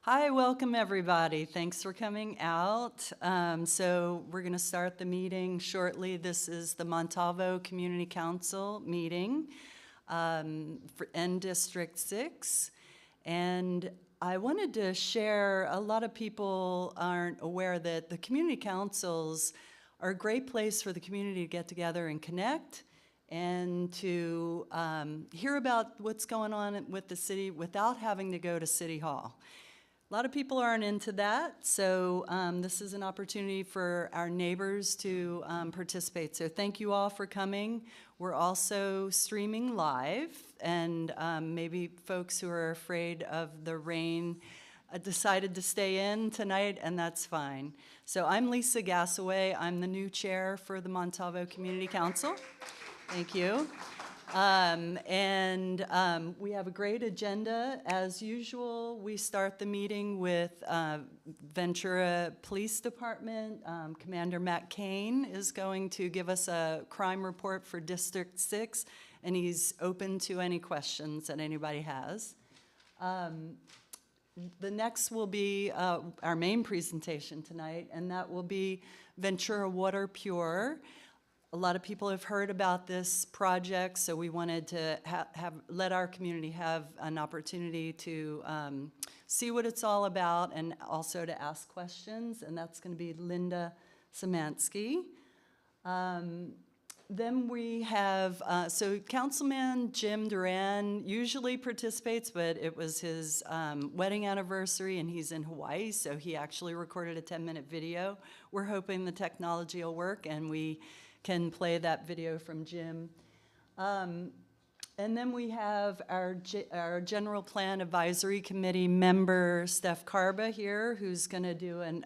Hi, welcome everybody. Thanks for coming out. So we're going to start the meeting shortly. This is the Montalvo Community Council meeting for N District 6. And I wanted to share, a lot of people aren't aware that the community councils are a great place for the community to get together and connect and to hear about what's going on with the city without having to go to City Hall. A lot of people aren't into that, so this is an opportunity for our neighbors to participate. So thank you all for coming. We're also streaming live, and maybe folks who are afraid of the rain decided to stay in tonight, and that's fine. So I'm Lisa Gassaway. I'm the new chair for the Montalvo Community Council. Thank you. We have a great agenda. As usual, we start the meeting with Ventura Police Department. Commander Matt Kane is going to give us a crime report for District 6, and he's open to any questions that anybody has. The next will be our main presentation tonight, and that will be Ventura Water Pure. A lot of people have heard about this project, so we wanted to let our community have an opportunity to see what it's all about and also to ask questions, and that's going to be Linda Samansky. Then we have, so Councilman Jim Duran usually participates, but it was his wedding anniversary and he's in Hawaii, so he actually recorded a 10-minute video. We're hoping the technology will work and we can play that video from Jim. And then we have our General Plan Advisory Committee member, Steph Carba here, who's gonna do an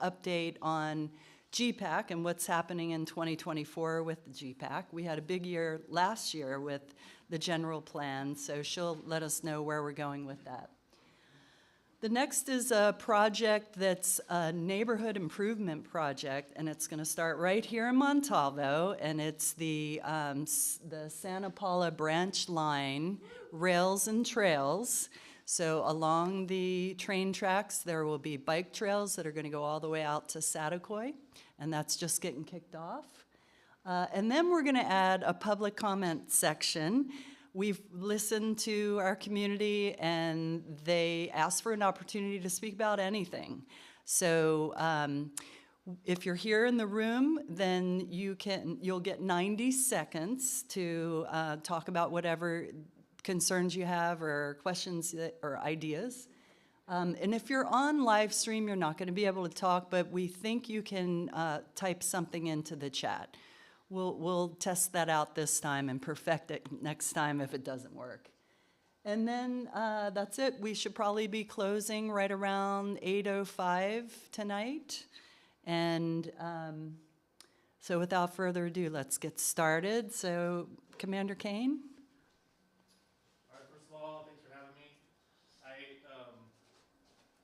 update on GPAC and what's happening in 2024 with the GPAC. We had a big year last year with the general plan, so she'll let us know where we're going with that. The next is a project that's a neighborhood improvement project, and it's going to start right here in Montalvo, and it's the Santa Paula Branch Line Rails and Trails. So along the train tracks, there will be bike trails that are going to go all the way out to Saticoy, and that's just getting kicked off. And then we're going to add a public comment section. We've listened to our community, and they asked for an opportunity to speak about anything. So if you're here in the room, then you'll get 90 seconds to talk about whatever concerns you have or questions or ideas. And if you're on live stream, you're not going to be able to talk, but we think you can type something into the chat. We'll test that out this time and perfect it next time if it doesn't work. And then that's it. We should probably be closing right around 8:05 tonight. And so without further ado, let's get started. So Commander Kane? All right, first of all, thanks for having me. I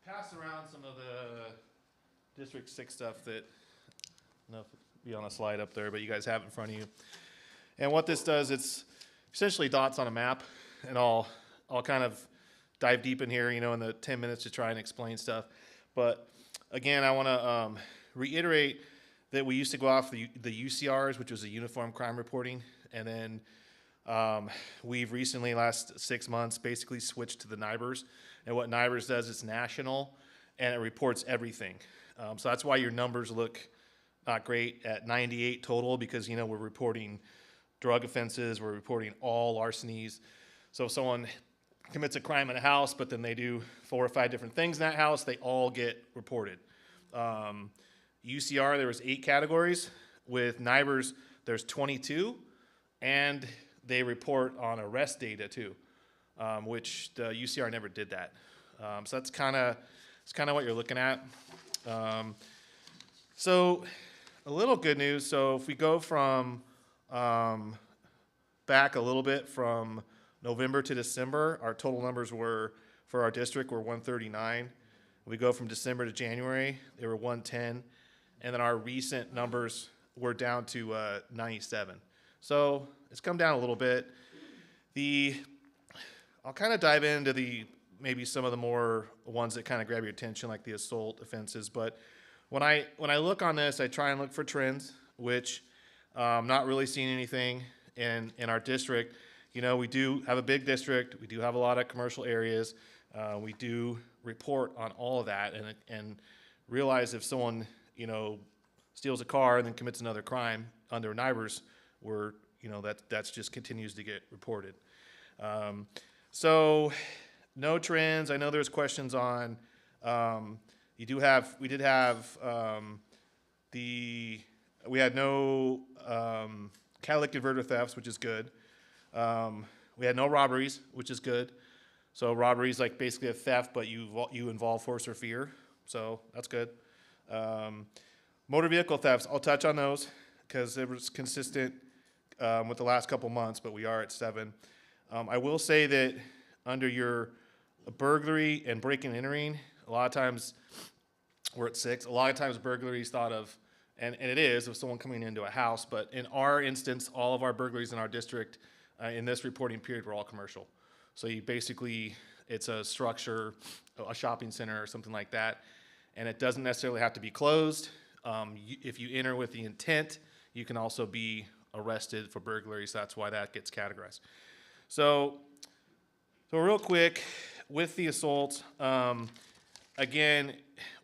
passed around some of the District 6 stuff that, I don't know if it'd be on a slide up there, but you guys have it in front of you. And what this does, it's essentially dots on a map, and I'll kind of dive deep in here, in the 10 minutes to try and explain stuff. But again, I want to reiterate that we used to go off the UCRs, which was the Uniform Crime Reporting, and then we've recently, last 6 months, basically switched to the NIBRS. And what NIBRS does, it's national, and it reports everything. So that's why your numbers look not great at 98 total, because we're reporting drug offenses, we're reporting all larcenies. So if someone commits a crime in a house, but then they do 4 or 5 different things in that house, they all get reported. UCR, there was 8 categories. With NIBRS, there's 22, and they report on arrest data too, which the UCR never did that. So that's kind of what you're looking at. So a little good news. So if we go from back a little bit from November to December, our total numbers for our district were 139. We go from December to January, they were 110. And then our recent numbers were down to 97. So it's come down a little bit. I'll kind of dive into the maybe some of the more ones that kind of grab your attention, like the assault offenses. But when I look on this, I try and look for trends, which not really seeing anything in our district. You know, we do have a big district. We do have a lot of commercial areas. We do report on all of that and realize if someone, you know, steals a car and then commits another crime under NIBRS, you know, that's just continues to get reported. So no trends. I know there's questions on, we did have, we had no catalytic converter thefts, which is good. We had no robberies, which is good. So robbery is like basically a theft, but you involve force or fear. So that's good. Motor vehicle thefts, I'll touch on those because it was consistent with the last couple months, but we are at 7. I will say that under your burglary and breaking and entering, a lot of times we're at 6. A lot of times burglary is thought of, and it is, of someone coming into a house, but in our instance, all of our burglaries in our district in this reporting period were all commercial. So you basically, it's a structure, a shopping center or something like that, and it doesn't necessarily have to be closed. If you enter with the intent, you can also be arrested for burglary, so that's why that gets categorized. So real quick, with the assaults, again,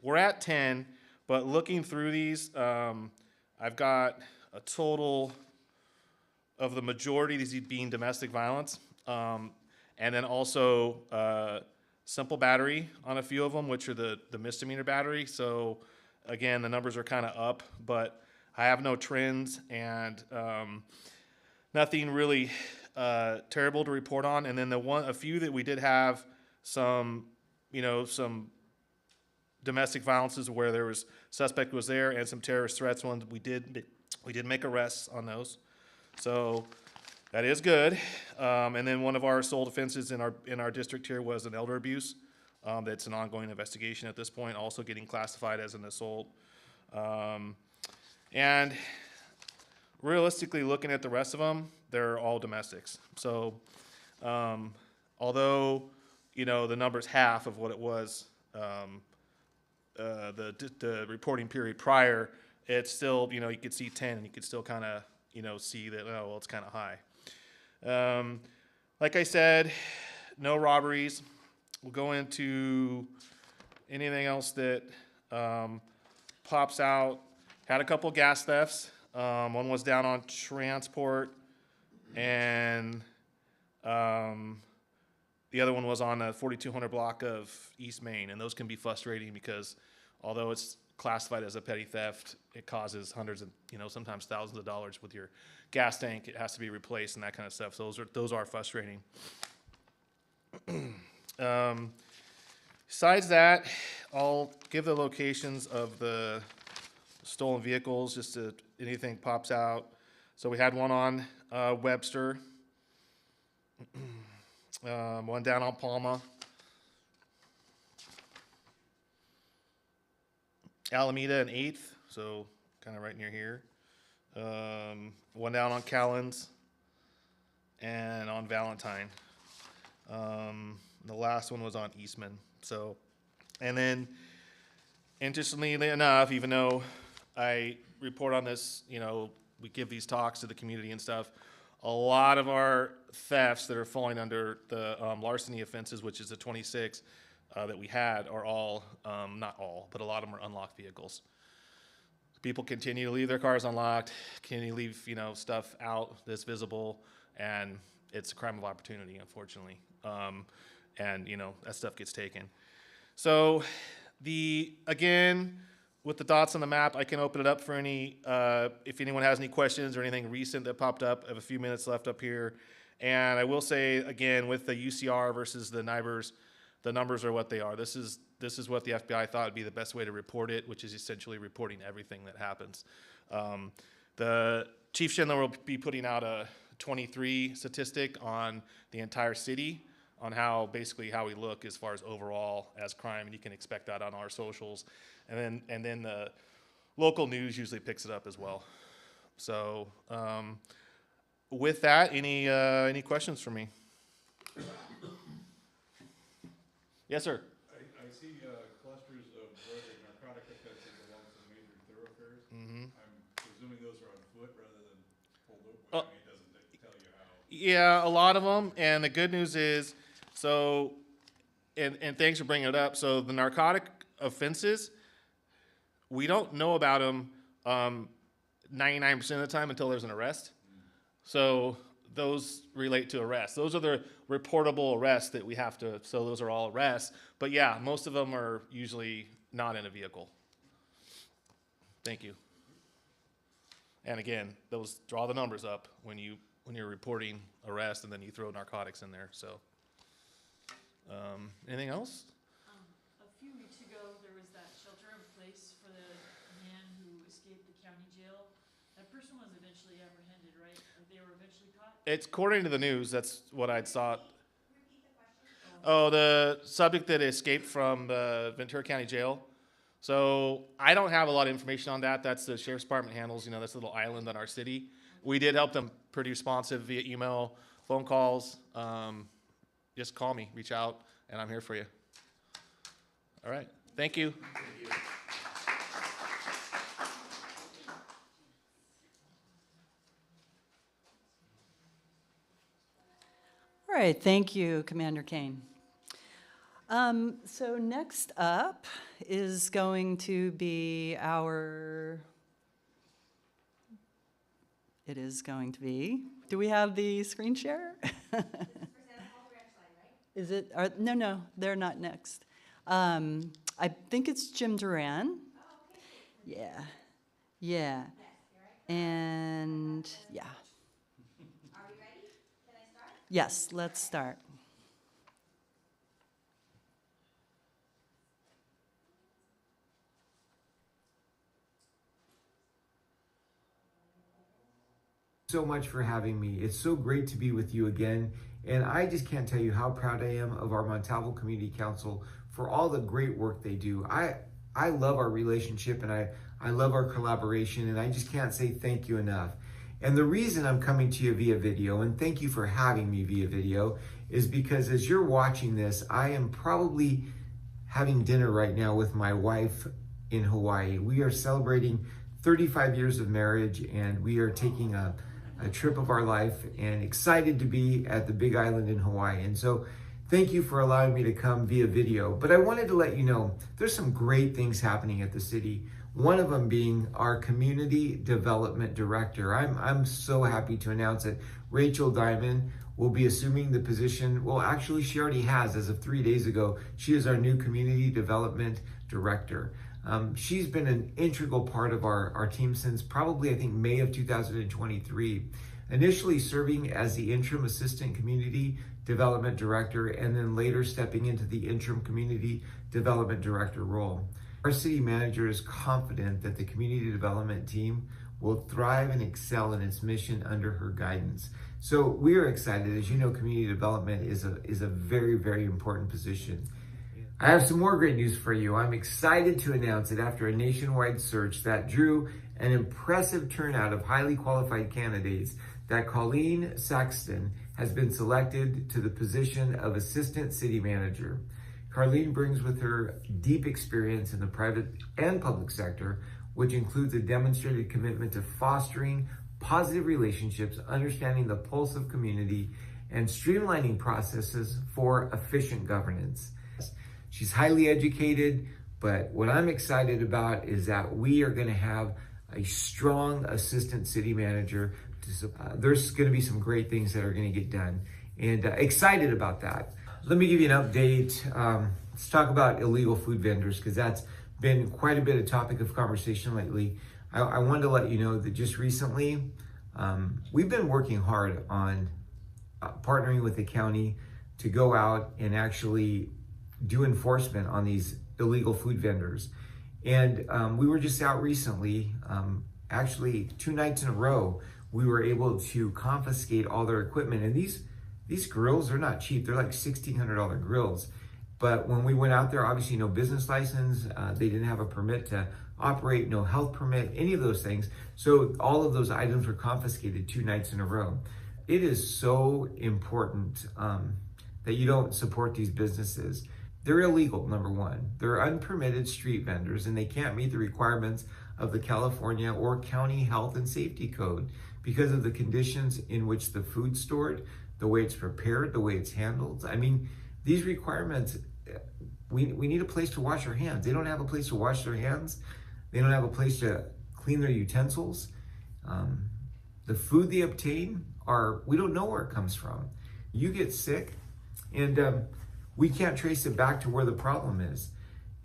we're at 10, but looking through these, I've got a total of the majority of these being domestic violence, and then also simple battery on a few of them, which are the misdemeanor battery. So again, the numbers are kind of up, but I have no trends and nothing really terrible to report on. And then a few that we did have some, you know, some domestic violences where there was suspect was there and some terrorist threats ones. We did make arrests on those. So that is good. And then one of our assault offenses in our district here was an elder abuse. That's an ongoing investigation at this point, also getting classified as an assault. And realistically, looking at the rest of them, they're all domestics. So although, you know, the number's half of what it was the reporting period prior, it's still, you know, you could see 10 and you could still kind of, you know, see that, oh, well, it's kind of high. Like I said, no robberies. We'll go into anything else that pops out. Had a couple gas thefts. One was down on Transport, and the other one was on a 4200 block of East Main. And those can be frustrating because although it's classified as a petty theft, it causes hundreds of, you know, sometimes thousands of dollars with your gas tank. It has to be replaced and that kind of stuff. So those are frustrating. Besides that, I'll give the locations of the stolen vehicles just to anything pops out. So we had one on Webster, one down on Palma, Alameda and 8th, so kind of right near here. One down on Callens and on Valentine. The last one was on Eastman. So, and then interestingly enough, even though I report on this, you know, we give these talks to the community and stuff, a lot of our thefts that are falling under the larceny offenses, which is the 26 that we had, are all, not all, but a lot of them are unlocked vehicles. People continue to leave their cars unlocked, continue to leave, you know, stuff out that's visible, and it's a crime of opportunity, unfortunately. And, you know, that stuff gets taken. So again, with the dots on the map, I can open it up for any, if anyone has any questions or anything recent that popped up. I have a few minutes left up here. And I will say, again, with the UCR versus the NIBRS, the numbers are what they are. This is what the FBI thought would be the best way to report it, which is essentially reporting everything that happens. The Chief Schindler will be putting out a 23 statistic on the entire city on how we look as far as overall as crime, and you can expect that on our socials. And then the local news usually picks it up as well. So with that, any questions for me? Yes, sir. I see clusters of drug and narcotic offenses along some major thoroughfares. Mm-hmm. I'm presuming those are on foot rather than pulled over. Oh. I mean, it doesn't tell you how. Yeah, a lot of them. And the good news is, so, and thanks for bringing it up. So the narcotic offenses, we don't know about them 99% of the time until there's an arrest. So those relate to arrests. Those are the reportable arrests that we have to, so those are all arrests. But yeah, most of them are usually not in a vehicle. Thank you. And again, those draw the numbers up when you're reporting arrest, and then you throw narcotics in there. So, anything else? A few weeks ago, there was that shelter in place for the man who escaped the county jail. That person was eventually apprehended, right? Or they were eventually caught? It's according to the news. That's what I saw. Oh, the subject that escaped from the Ventura County Jail. So I don't have a lot of information on that. That's the sheriff's department handles. You know, that's a little island in our city. We did help them pretty responsive via email, phone calls. Just call me, reach out, and I'm here for you. All right. Thank you. All right, thank you, Commander Kane. So next up is going to be do we have the screen share? Is it, no, they're not next. I think it's Jim Duran. Yeah, yeah. And, yeah. Are we ready? Can I start? Yes, let's start. So much for having me. It's so great to be with you again. And I just can't tell you how proud I am of our Montalvo Community Council for all the great work they do. I love our relationship, and I love our collaboration, and I just can't say thank you enough. And the reason I'm coming to you via video, and thank you for having me via video, is because as you're watching this, I am probably having dinner right now with my wife in Hawaii. We are celebrating 35 years of marriage, and we are taking a trip of our life and excited to be at the Big Island in Hawaii. And so thank you for allowing me to come via video. But I wanted to let you know there's some great things happening at the city. One of them being our Community Development Director. I'm so happy to announce that Rachel Diamond will be assuming the position. Well, actually, she already has as of 3 days ago. She is our new Community Development Director. She's been an integral part of our team since probably, I think, May of 2023. Initially serving as the interim assistant community development director, and then later stepping into the interim community development director role. Our city manager is confident that the community development team will thrive and excel in its mission under her guidance. So we are excited. As you know, community development is a very, very important position. I have some more great news for you. I'm excited to announce that after a nationwide search that drew an impressive turnout of highly qualified candidates, that Colleen Saxton has been selected to the position of Assistant City Manager. Carlene brings with her deep experience in the private and public sector, which includes a demonstrated commitment to fostering positive relationships, understanding the pulse of community, and streamlining processes for efficient governance. She's highly educated, but what I'm excited about is that we are going to have a strong assistant city manager. There's going to be some great things that are going to get done, and excited about that. Let me give you an update. Let's talk about illegal food vendors, because that's been quite a bit of topic of conversation lately. I wanted to let you know that just recently, we've been working hard on partnering with the county to go out and actually do enforcement on these illegal food vendors. And we were just out recently, actually 2 nights in a row, we were able to confiscate all their equipment. And these grills, they're not cheap. They're like $1,600 grills. But when we went out there, obviously no business license, they didn't have a permit to operate, no health permit, any of those things. So all of those items were confiscated 2 nights in a row. It is so important that you don't support these businesses. They're illegal, number one. They're unpermitted street vendors, and they can't meet the requirements of the California or county health and safety code because of the conditions in which the food's stored, the way it's prepared, the way it's handled. I mean, these requirements, we need a place to wash our hands. They don't have a place to wash their hands. They don't have a place to clean their utensils. The food they obtain we don't know where it comes from. You get sick, and we can't trace it back to where the problem is.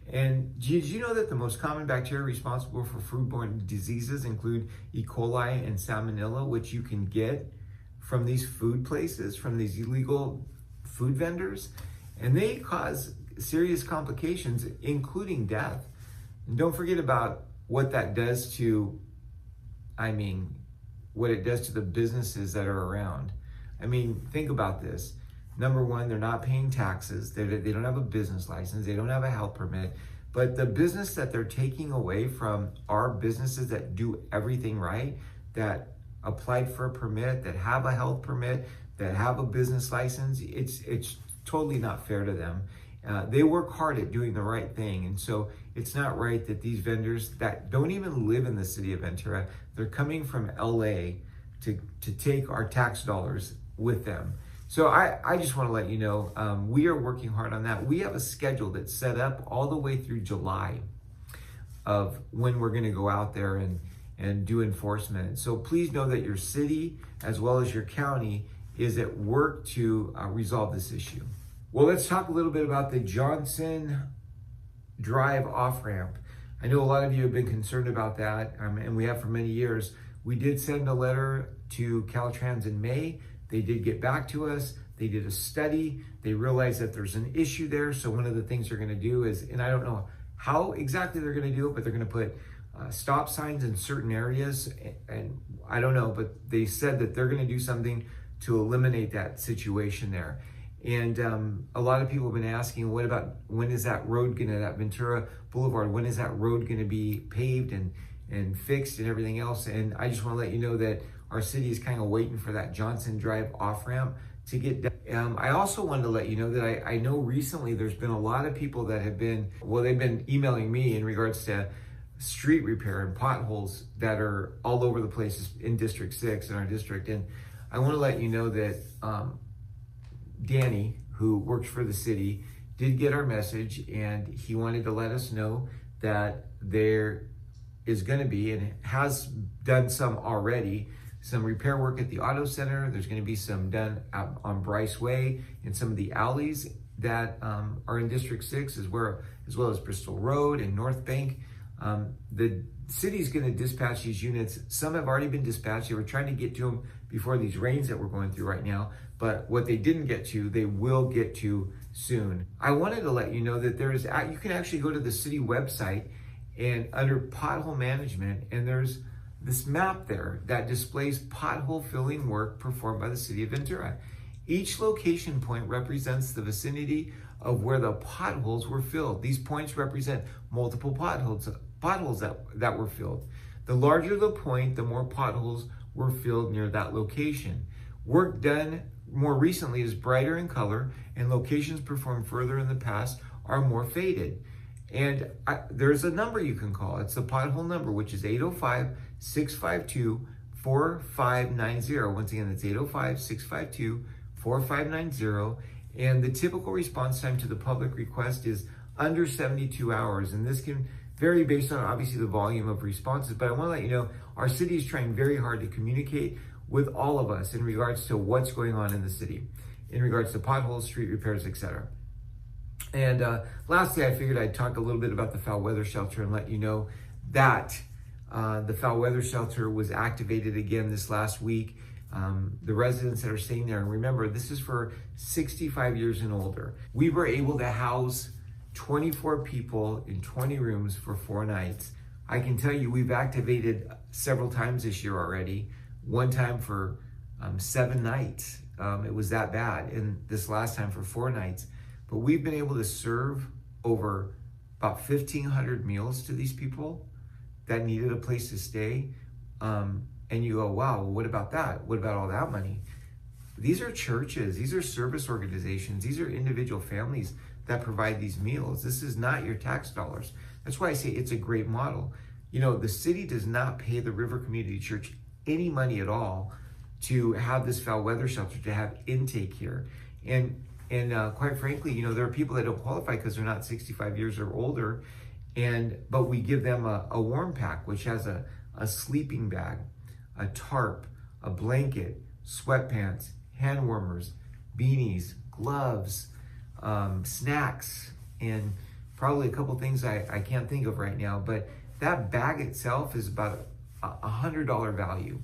And did you know that the most common bacteria responsible for foodborne diseases include E. coli and Salmonella, which you can get from these food places, from these illegal food vendors? And they cause serious complications, including death. And don't forget about what that does to, what it does to the businesses that are around. I mean, think about this. Number one, they're not paying taxes. They don't have a business license. They don't have a health permit. But the business that they're taking away from our businesses that do everything right, that applied for a permit, that have a health permit, that have a business license, it's totally not fair to them. They work hard at doing the right thing. And so it's not right that these vendors that don't even live in the city of Ventura, they're coming from LA to take our tax dollars with them. So I just want to let you know, we are working hard on that. We have a schedule that's set up all the way through July of when we're going to go out there and do enforcement. So please know that your city as well as your county is at work to resolve this issue. Well, let's talk a little bit about the Johnson Drive off-ramp. I know a lot of you have been concerned about that, and we have for many years. We did send a letter to Caltrans in May. They did get back to us. They did a study. They realized that there's an issue there. So one of the things they're going to do is, and I don't know how exactly they're going to do it, but they're going to put stop signs in certain areas. And I don't know, but they said that they're going to do something to eliminate that situation there. And a lot of people have been asking, what about, when is that road going to, that Ventura Boulevard, when is that road going to be paved and fixed and everything else? And I just want to let you know that our city is kind of waiting for that Johnson Drive off-ramp to get done. I also wanted to let you know that I know recently there's been a lot of people that have been, they've been emailing me in regards to street repair and potholes that are all over the place in District 6 in our district. And I want to let you know that Danny, who works for the city, did get our message, and he wanted to let us know that there is going to be, and has done some already, some repair work at the auto center. There's going to be some done out on Bryce Way in some of the alleys that are in District 6, as well as Bristol Road and North Bank. The city's going to dispatch these units. Some have already been dispatched. They were trying to get to them before these rains that we're going through right now. But what they didn't get to, they will get to soon. I wanted to let you know that you can actually go to the city website and under pothole management, and there's this map there that displays pothole filling work performed by the city of Ventura. Each location point represents the vicinity of where the potholes were filled. These points represent multiple potholes that were filled. The larger the point, the more potholes were filled near that location. Work done more recently is brighter in color, and locations performed further in the past are more faded. And there's a number you can call. It's the pothole number, which is 805-652-4590. Once again, it's 805-652-4590. And the typical response time to the public request is under 72 hours. And this can vary based on obviously the volume of responses. But I want to let you know, our city is trying very hard to communicate with all of us in regards to what's going on in the city, in regards to potholes, street repairs, etc. And lastly, I figured I'd talk a little bit about the foul weather shelter and let you know that the foul weather shelter was activated again this last week. The residents that are staying there, and remember, this is for 65 years and older. We were able to house 24 people in 20 rooms for 4 nights. I can tell you we've activated several times this year already. One time for 7 nights. It was that bad. And this last time for 4 nights. But we've been able to serve over about 1,500 meals to these people that needed a place to stay. And you go, wow, well, what about that? What about all that money? These are churches. These are service organizations. These are individual families that provide these meals. This is not your tax dollars. That's why I say it's a great model. You know, the city does not pay the River Community Church any money at all to have this foul weather shelter, to have intake here. And quite frankly, you know, there are people that don't qualify because they're not 65 years or older, but we give them a warm pack, which has a sleeping bag, a tarp, a blanket, sweatpants, hand warmers, beanies, gloves, snacks, and probably a couple things I can't think of right now, but that bag itself is about a $100 value.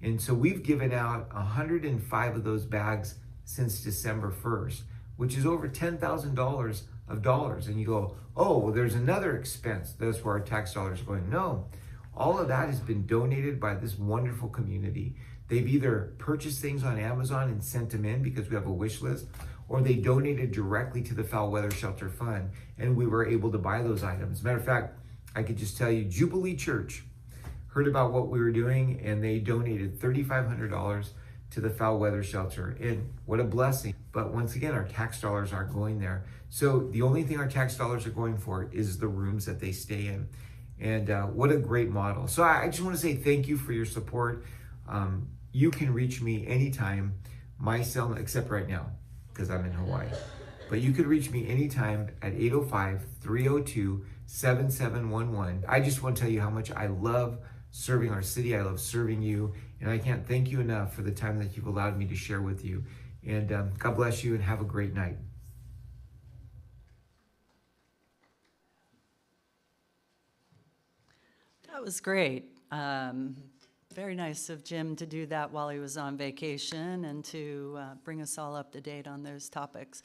And so we've given out 105 of those bags since December 1st, which is over $10,000 of dollars. And you go, oh, well, there's another expense. That's where our tax dollars are going. No, all of that has been donated by this wonderful community. They've either purchased things on Amazon and sent them in because we have a wish list, or they donated directly to the Foul Weather Shelter Fund, and we were able to buy those items. Matter of fact, I could just tell you, Jubilee Church heard about what we were doing, and they donated $3,500 to the Foul Weather Shelter. And what a blessing. But once again, our tax dollars aren't going there. So the only thing our tax dollars are going for is the rooms that they stay in. And what a great model. So I just want to say thank you for your support. You can reach me anytime. My cell, except right now, because I'm in Hawaii. But you could reach me anytime at 805-302-7711. I just want to tell you how much I love serving our city. I love serving you. And I can't thank you enough for the time that you've allowed me to share with you. And God bless you and have a great night. That was great. Very nice of Jim to do that while he was on vacation and to bring us all up to date on those topics.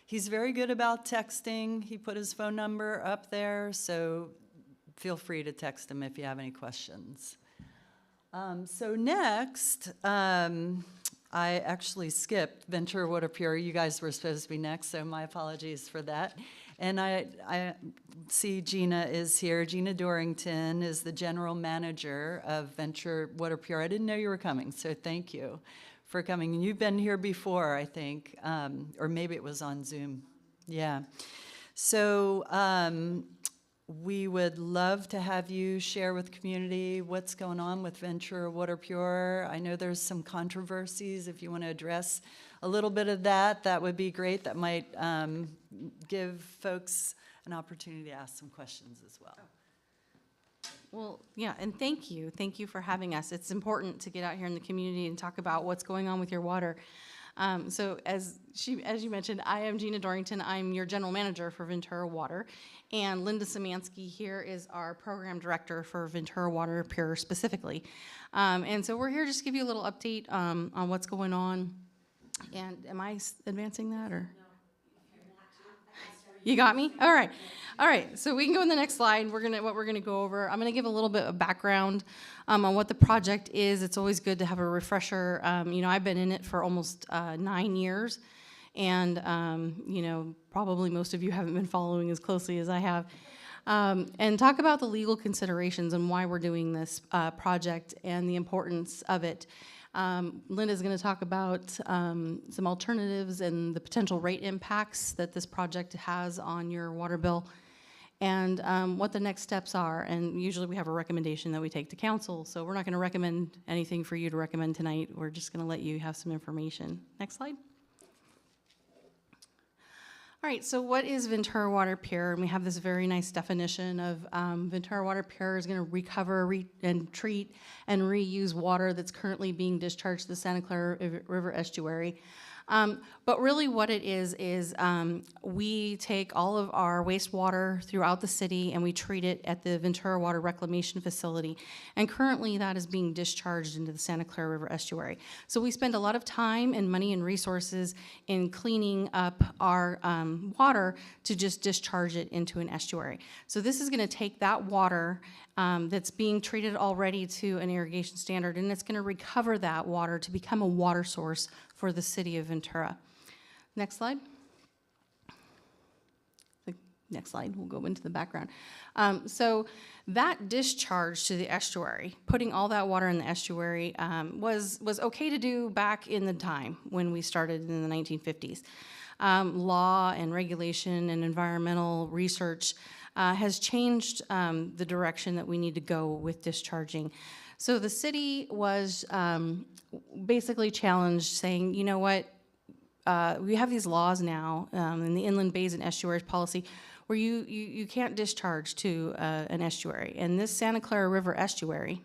He's very good about texting. He put his phone number up there, so feel free to text him if you have any questions. So next, I actually skipped Ventura Water Pure. You guys were supposed to be next, so my apologies for that. And I see Gina is here. Gina Dorrington is the general manager of Ventura Water Pure. I didn't know you were coming, so thank you for coming. And you've been here before, I think, or maybe it was on Zoom. Yeah. So we would love to have you share with community what's going on with Ventura Water Pure. I know there's some controversies. If you want to address a little bit of that, that would be great. That might give folks an opportunity to ask some questions as well. Well, yeah, and thank you. Thank you for having us. It's important to get out here in the community and talk about what's going on with your water. So as you mentioned, I am Gina Dorrington. I'm your general manager for Ventura Water. And Linda Szymanski here is our program director for Ventura Water Pure specifically. And so we're here just to give you a little update on what's going on. And am I advancing that or? You got me? All right. All right. So we can go in the next slide. What we're gonna go over. I'm gonna give a little bit of background on what the project is. It's always good to have a refresher. You know, I've been in it for almost 9 years, and you know, probably most of you haven't been following as closely as I have. And talk about the legal considerations and why we're doing this project and the importance of it. Linda's going to talk about some alternatives and the potential rate impacts that this project has on your water bill, and what the next steps are. And usually we have a recommendation that we take to council, so we're not going to recommend anything for you to recommend tonight. We're just going to let you have some information. Next slide. All right, so what is Ventura Water Pure? And we have this very nice definition of Ventura Water Pure is going to recover and treat and reuse water that's currently being discharged to the Santa Clara River estuary. But really what it is we take all of our wastewater throughout the city and we treat it at the Ventura Water Reclamation Facility. And currently that is being discharged into the Santa Clara River estuary. So we spend a lot of time and money and resources in cleaning up our water to just discharge it into an estuary. So this is gonna take that water that's being treated already to an irrigation standard, and it's gonna recover that water to become a water source for the city of Ventura. Next slide. The next slide, we'll go into the background. So that discharge to the estuary, putting all that water in the estuary was okay to do back in the time when we started in the 1950s. law and regulation and environmental research has changed the direction that we need to go with discharging. So the city was basically challenged, saying, you know what, we have these laws now in the inland bays and estuaries policy where you can't discharge to an estuary. And this Santa Clara River estuary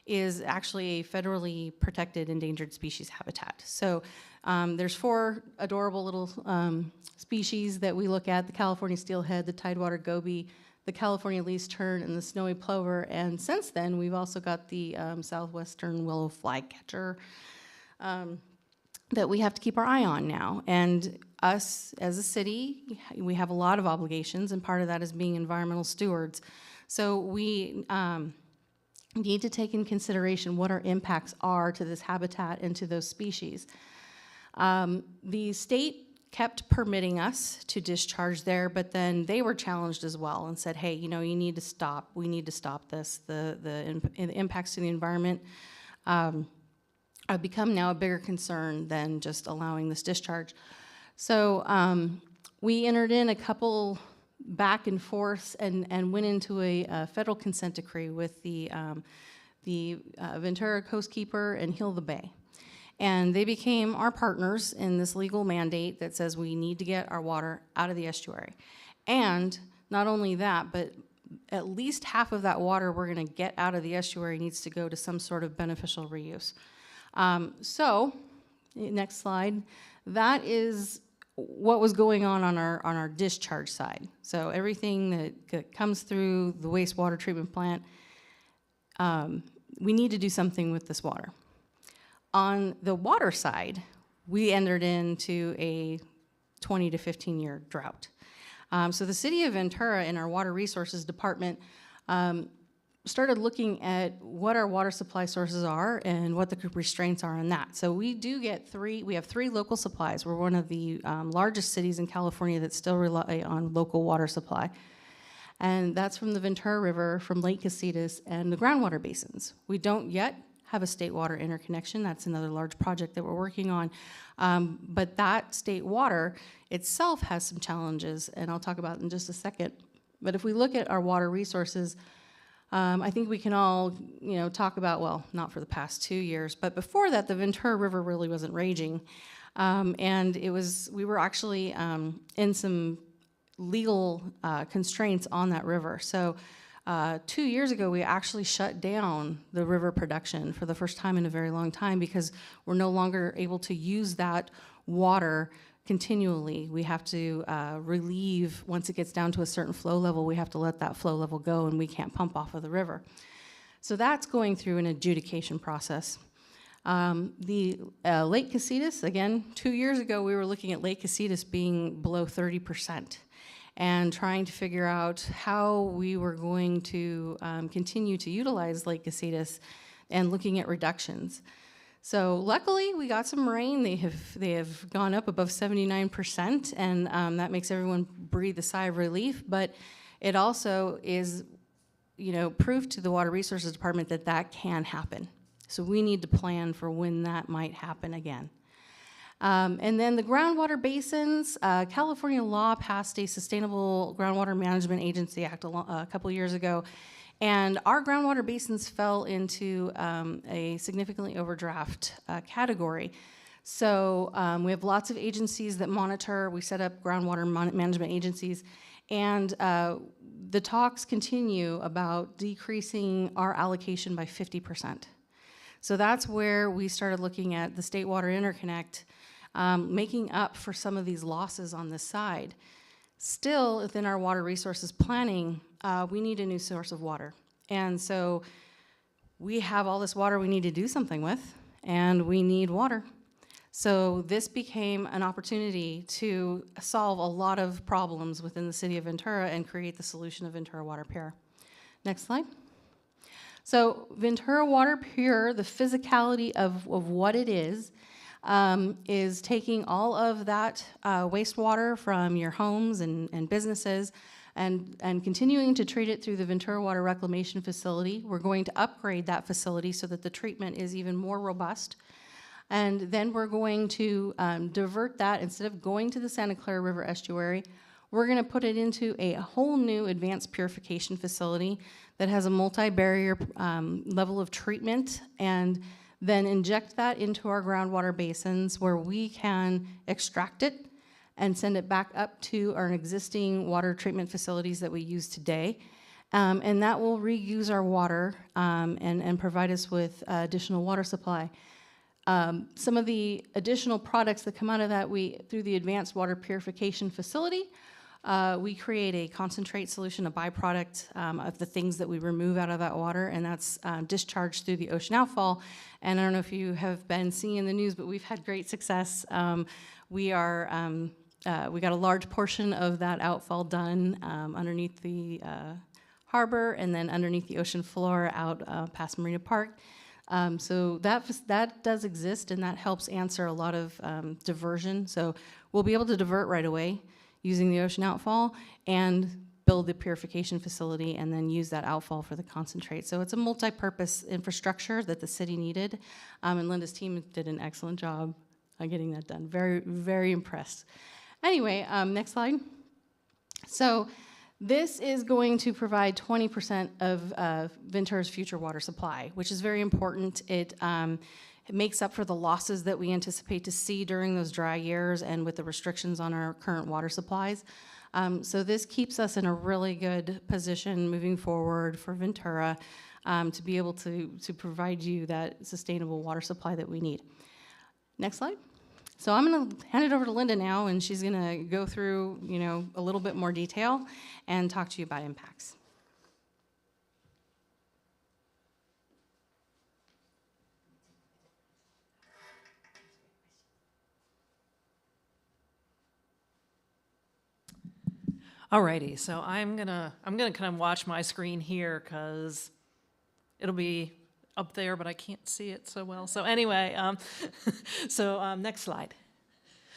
is actually a federally protected endangered species habitat. So there's 4 adorable little species that we look at: the California steelhead, the tidewater goby, the California least tern, and the snowy plover. And since then, we've also got the southwestern willow flycatcher that we have to keep our eye on now. And us as a city, we have a lot of obligations, and part of that is being environmental stewards. So we need to take in consideration what our impacts are to this habitat and to those species. The state kept permitting us to discharge there, but then they were challenged as well and said, hey, you know, you need to stop. We need to stop this. The impacts to the environment have become now a bigger concern than just allowing this discharge. So we entered in a couple back and forth and went into a federal consent decree with the Ventura Coastkeeper and Heal the Bay. And they became our partners in this legal mandate that says we need to get our water out of the estuary. And not only that, but at least half of that water we're gonna get out of the estuary needs to go to some sort of beneficial reuse. So, next slide, that is what was going on our discharge side. So everything that comes through the wastewater treatment plant, we need to do something with this water. On the water side, we entered into a 20 to 15 year drought. So the city of Ventura in our water resources department started looking at what our water supply sources are and what the restraints are on that. So we have 3 local supplies. We're one of the largest cities in California that still rely on local water supply. And that's from the Ventura River, from Lake Casitas, and the groundwater basins. We don't yet have a state water interconnection. That's another large project that we're working on. But that state water itself has some challenges, and I'll talk about in just a second. But if we look at our water resources, I think we can all, talk about, well, not for the past 2 years, but before that, the Ventura River really wasn't raging. And we were actually in some legal constraints on that river. So 2 years ago, we actually shut down the river production for the first time in a very long time because we're no longer able to use that water continually. We have to relieve, once it gets down to a certain flow level, we have to let that flow level go, and we can't pump off of the river. So that's going through an adjudication process. The Lake Casitas, again, 2 years ago, we were looking at Lake Casitas being below 30% and trying to figure out how we were going to continue to utilize Lake Casitas and looking at reductions. So luckily, we got some rain. They have gone up above 79%, and that makes everyone breathe a sigh of relief. But it also is, proof to the Water Resources Department that that can happen. So we need to plan for when that might happen again. And then the groundwater basins, California law passed a Sustainable Groundwater Management Agency Act a couple years ago. And our groundwater basins fell into a significantly overdraft category. So we have lots of agencies that monitor. We set up groundwater management agencies. And the talks continue about decreasing our allocation by 50%. So that's where we started looking at the State Water Interconnect, making up for some of these losses on this side. Still, within our water resources planning, we need a new source of water. And so we have all this water we need to do something with, and we need water. So this became an opportunity to solve a lot of problems within the city of Ventura and create the solution of Ventura Water Pure. Next slide. So Ventura Water Pure, the physicality of what it is taking all of that wastewater from your homes and businesses and continuing to treat it through the Ventura Water Reclamation Facility. We're going to upgrade that facility so that the treatment is even more robust. And then we're going to divert that, instead of going to the Santa Clara River estuary, we're going to put it into a whole new advanced purification facility that has a multi-barrier level of treatment, and then inject that into our groundwater basins where we can extract it and send it back up to our existing water treatment facilities that we use today. And that will reuse our water and provide us with additional water supply. Some of the additional products that come out of that, through the advanced water purification facility, we create a concentrate solution, a byproduct of the things that we remove out of that water, and that's discharged through the ocean outfall. And I don't know if you have been seeing in the news, but we've had great success. We got a large portion of that outfall done underneath the harbor and then underneath the ocean floor out past Marina Park. So that does exist, and that helps answer a lot of diversion. So we'll be able to divert right away using the ocean outfall and build the purification facility and then use that outfall for the concentrate. So it's a multi-purpose infrastructure that the city needed, and Linda's team did an excellent job on getting that done. Very, very impressed. Anyway, next slide. So this is going to provide 20% of Ventura's future water supply, which is very important. It makes up for the losses that we anticipate to see during those dry years and with the restrictions on our current water supplies. So this keeps us in a really good position moving forward for Ventura to be able to provide you that sustainable water supply that we need. Next slide. So I'm going to hand it over to Linda now, and she's going to go through, a little bit more detail and talk to you about impacts. Alrighty, so I'm gonna kind of watch my screen here because it'll be up there, but I can't see it so well. So anyway, next slide.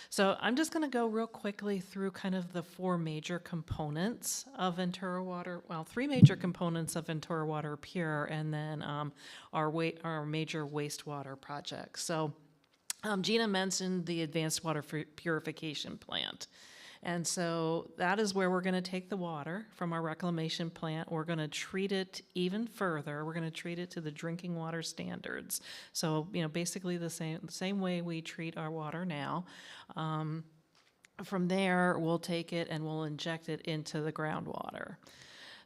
So I'm just going to go real quickly through kind of the four major components of Ventura Water, well, three major components of Ventura Water Pure, and then our major wastewater projects. So Gina mentioned the advanced water purification plant. And so that is where we're going to take the water from our reclamation plant. We're going to treat it even further. We're going to treat it to the drinking water standards. So, basically the same way we treat our water now. From there, we'll take it and we'll inject it into the groundwater.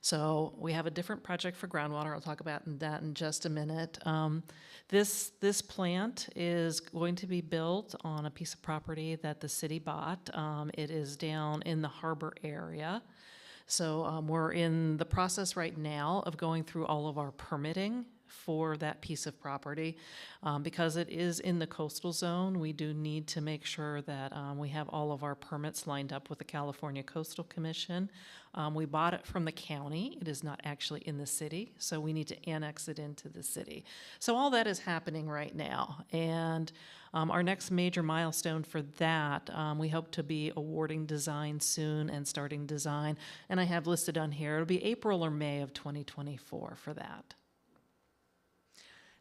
So we have a different project for groundwater. I'll talk about that in just a minute. This plant is going to be built on a piece of property that the city bought. It is down in the harbor area. So we're in the process right now of going through all of our permitting for that piece of property. Because it is in the coastal zone, we do need to make sure that we have all of our permits lined up with the California Coastal Commission. We bought it from the county. It is not actually in the city, so we need to annex it into the city. So all that is happening right now. And our next major milestone for that, we hope to be awarding design soon and starting design. And I have listed on here, it'll be April or May of 2024 for that.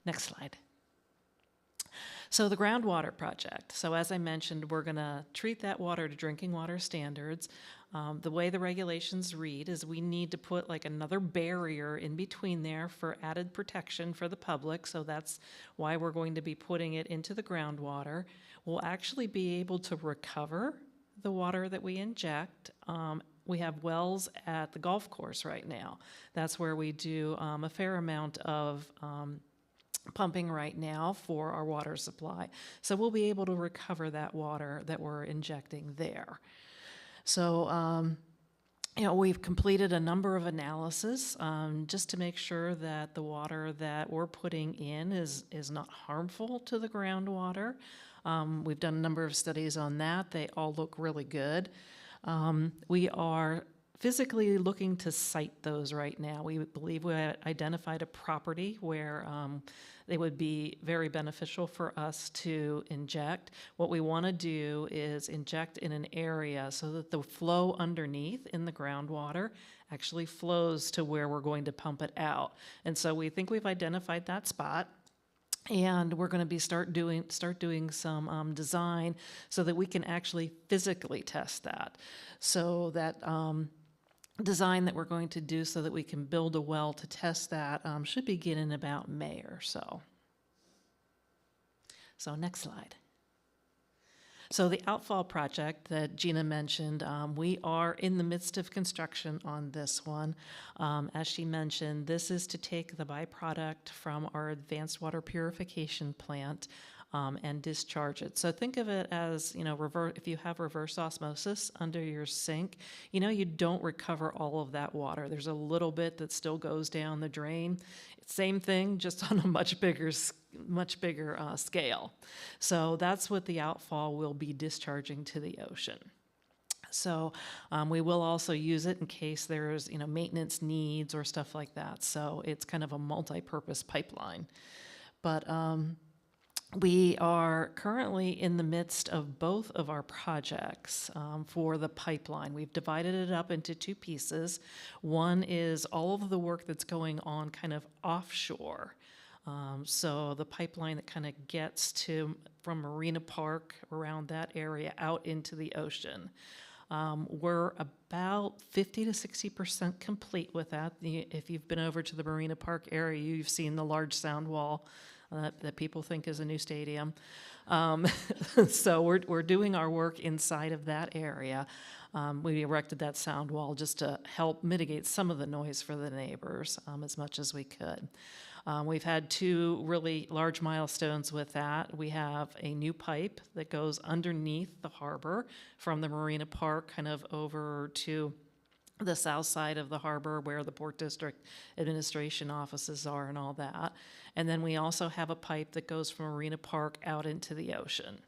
Next slide. So the groundwater project. So as I mentioned, we're going to treat that water to drinking water standards. The way the regulations read is we need to put like another barrier in between there for added protection for the public. So that's why we're going to be putting it into the groundwater. We'll actually be able to recover the water that we inject. We have wells at the golf course right now. That's where we do a fair amount of pumping right now for our water supply. So we'll be able to recover that water that we're injecting there. So, we've completed a number of analyses just to make sure that the water that we're putting in is not harmful to the groundwater. We've done a number of studies on that. They all look really good. We are physically looking to site those right now. We believe we identified a property where they would be very beneficial for us to inject. What we want to do is inject in an area so that the flow underneath in the groundwater actually flows to where we're going to pump it out. And so we think we've identified that spot. And we're going to be start doing some design so that we can actually physically test that. So that design that we're going to do so that we can build a well to test that should begin in about May or so. So next slide. So the outfall project that Gina mentioned, we are in the midst of construction on this one. As she mentioned, this is to take the byproduct from our advanced water purification plant and discharge it. So think of it as, if you have reverse osmosis under your sink, you don't recover all of that water. There's a little bit that still goes down the drain. Same thing, just on a much bigger scale. So that's what the outfall will be discharging to the ocean. So we will also use it in case there's maintenance needs or stuff like that. So it's kind of a multi-purpose pipeline. But we are currently in the midst of both of our projects for the pipeline. We've divided it up into two pieces. One is all of the work that's going on kind of offshore. So the pipeline that kind of gets from Marina Park around that area out into the ocean. We're about 50 to 60% complete with that. If you've been over to the Marina Park area, you've seen the large sound wall that people think is a new stadium. So we're doing our work inside of that area. We erected that sound wall just to help mitigate some of the noise for the neighbors as much as we could. We've had two really large milestones with that. We have a new pipe that goes underneath the harbor from the Marina Park kind of over to the south side of the harbor where the Port District Administration offices are and all that. And then we also have a pipe that goes from Marina Park out into the ocean.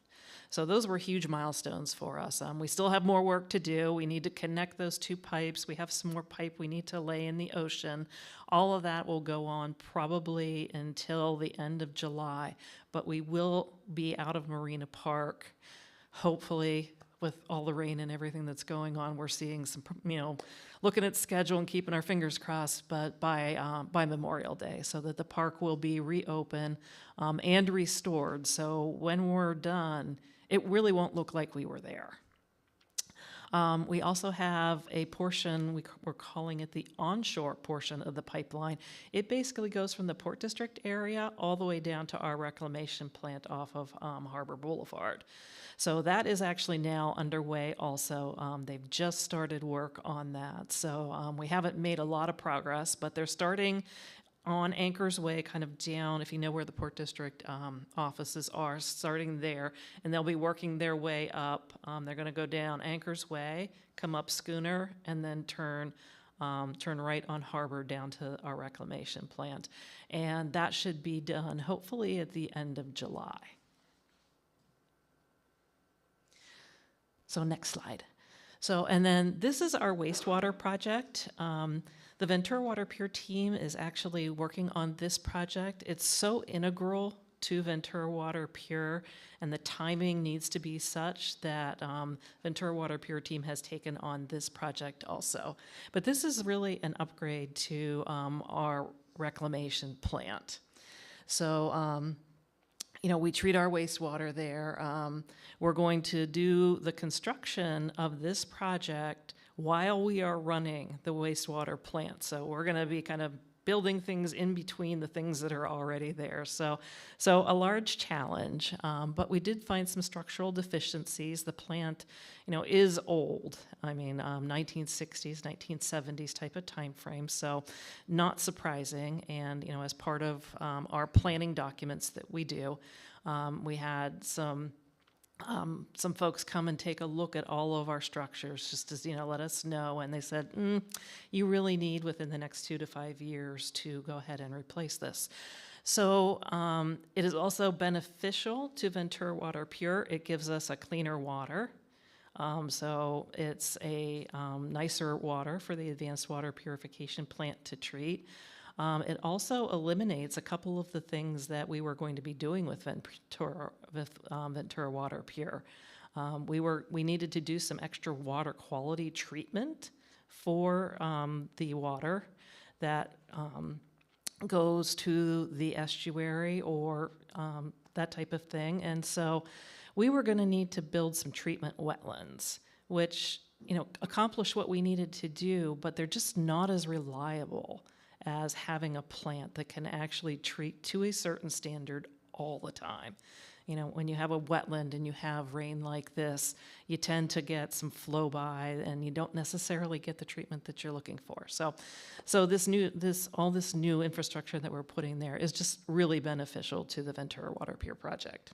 So those were huge milestones for us. We still have more work to do. We need to connect those two pipes. We have some more pipe we need to lay in the ocean. All of that will go on probably until the end of July, but we will be out of Marina Park, hopefully. With all the rain and everything that's going on, we're seeing some, looking at schedule and keeping our fingers crossed, but by Memorial Day, so that the park will be reopened and restored. So when we're done, it really won't look like we were there. We also have a portion, we're calling it the onshore portion of the pipeline. It basically goes from the Port District area all the way down to our reclamation plant off of Harbor Boulevard. So that is actually now underway also. They've just started work on that. So we haven't made a lot of progress, but they're starting on Anchors Way, kind of down, if you know where the Port District offices are, starting there, and they'll be working their way up. They're going to go down Anchors Way, come up Schooner, and then turn right on Harbor down to our reclamation plant. And that should be done hopefully at the end of July. So next slide. So, and then this is our wastewater project. The Ventura Water Pure team is actually working on this project. It's so integral to Ventura Water Pure, and the timing needs to be such that Ventura Water Pure team has taken on this project also. But this is really an upgrade to our reclamation plant. So, we treat our wastewater there. We're going to do the construction of this project while we are running the wastewater plant. So we're going to be kind of building things in between the things that are already there. So a large challenge, but we did find some structural deficiencies. The plant, is old. I mean, 1960s, 1970s type of time frame. So not surprising. And, as part of our planning documents that we do, we had some folks come and take a look at all of our structures just to, let us know. And they said, you really need within the next 2 to 5 years to go ahead and replace this. So it is also beneficial to Ventura Water Pure. It gives us a cleaner water. So it's a nicer water for the advanced water purification plant to treat. It also eliminates a couple of the things that we were going to be doing with Ventura Water Pure. We needed to do some extra water quality treatment for the water that goes to the estuary or that type of thing. And so we were going to need to build some treatment wetlands, which, accomplish what we needed to do, but they're just not as reliable as having a plant that can actually treat to a certain standard all the time. When you have a wetland and you have rain like this, you tend to get some flow by and you don't necessarily get the treatment that you're looking for. So all this new infrastructure that we're putting there is just really beneficial to the Ventura Water Pier project.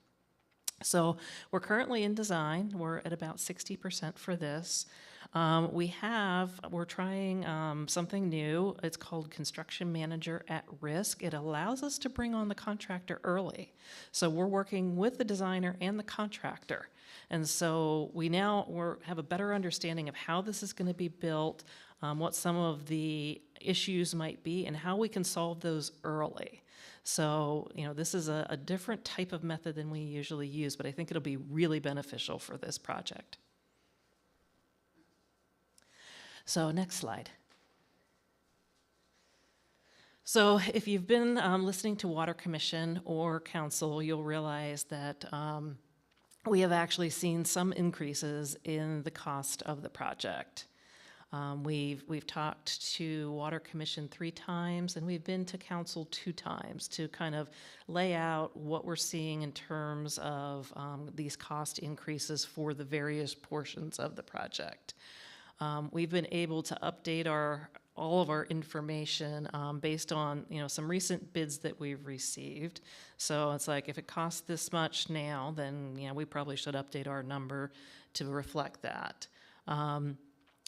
So we're currently in design. We're at about 60% for this. We're trying something new. It's called Construction Manager at Risk. It allows us to bring on the contractor early. So we're working with the designer and the contractor. And so we have a better understanding of how this is going to be built, what some of the issues might be, and how we can solve those early. So, this is a different type of method than we usually use, but I think it'll be really beneficial for this project. So, next slide. So, if you've been listening to Water Commission or Council, you'll realize that we have actually seen some increases in the cost of the project. We've talked to Water Commission 3 times, and we've been to Council 2 times to kind of lay out what we're seeing in terms of these cost increases for the various portions of the project. We've been able to update all of our information based on some recent bids that we've received. So it's like if it costs this much now, then we probably should update our number to reflect that.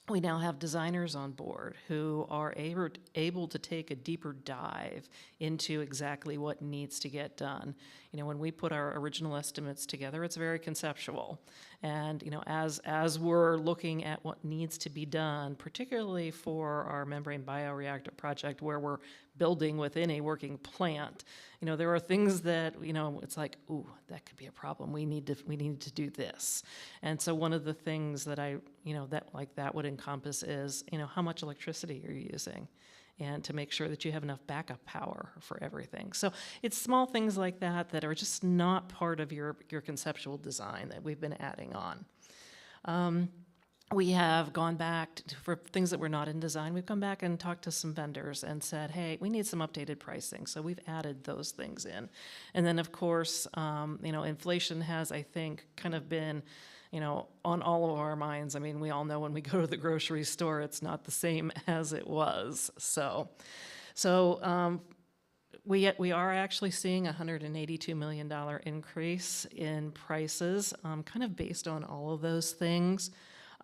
We now have designers on board who are able to take a deeper dive into exactly what needs to get done. When we put our original estimates together, it's very conceptual. And, as we're looking at what needs to be done, particularly for our membrane bioreactor project where we're building within a working plant, there are things that, it's like, ooh, that could be a problem. We need to do this. And so one of the things that that would encompass is, how much electricity you're using, and to make sure that you have enough backup power for everything. So it's small things like that that are just not part of your conceptual design that we've been adding on. We have gone back for things that were not in design. We've come back and talked to some vendors and said, hey, we need some updated pricing. So we've added those things in. And then, of course, inflation has, I think, kind of been, on all of our minds. I mean, we all know when we go to the grocery store, it's not the same as it was. So we are actually seeing a $182 million increase in prices, kind of based on all of those things.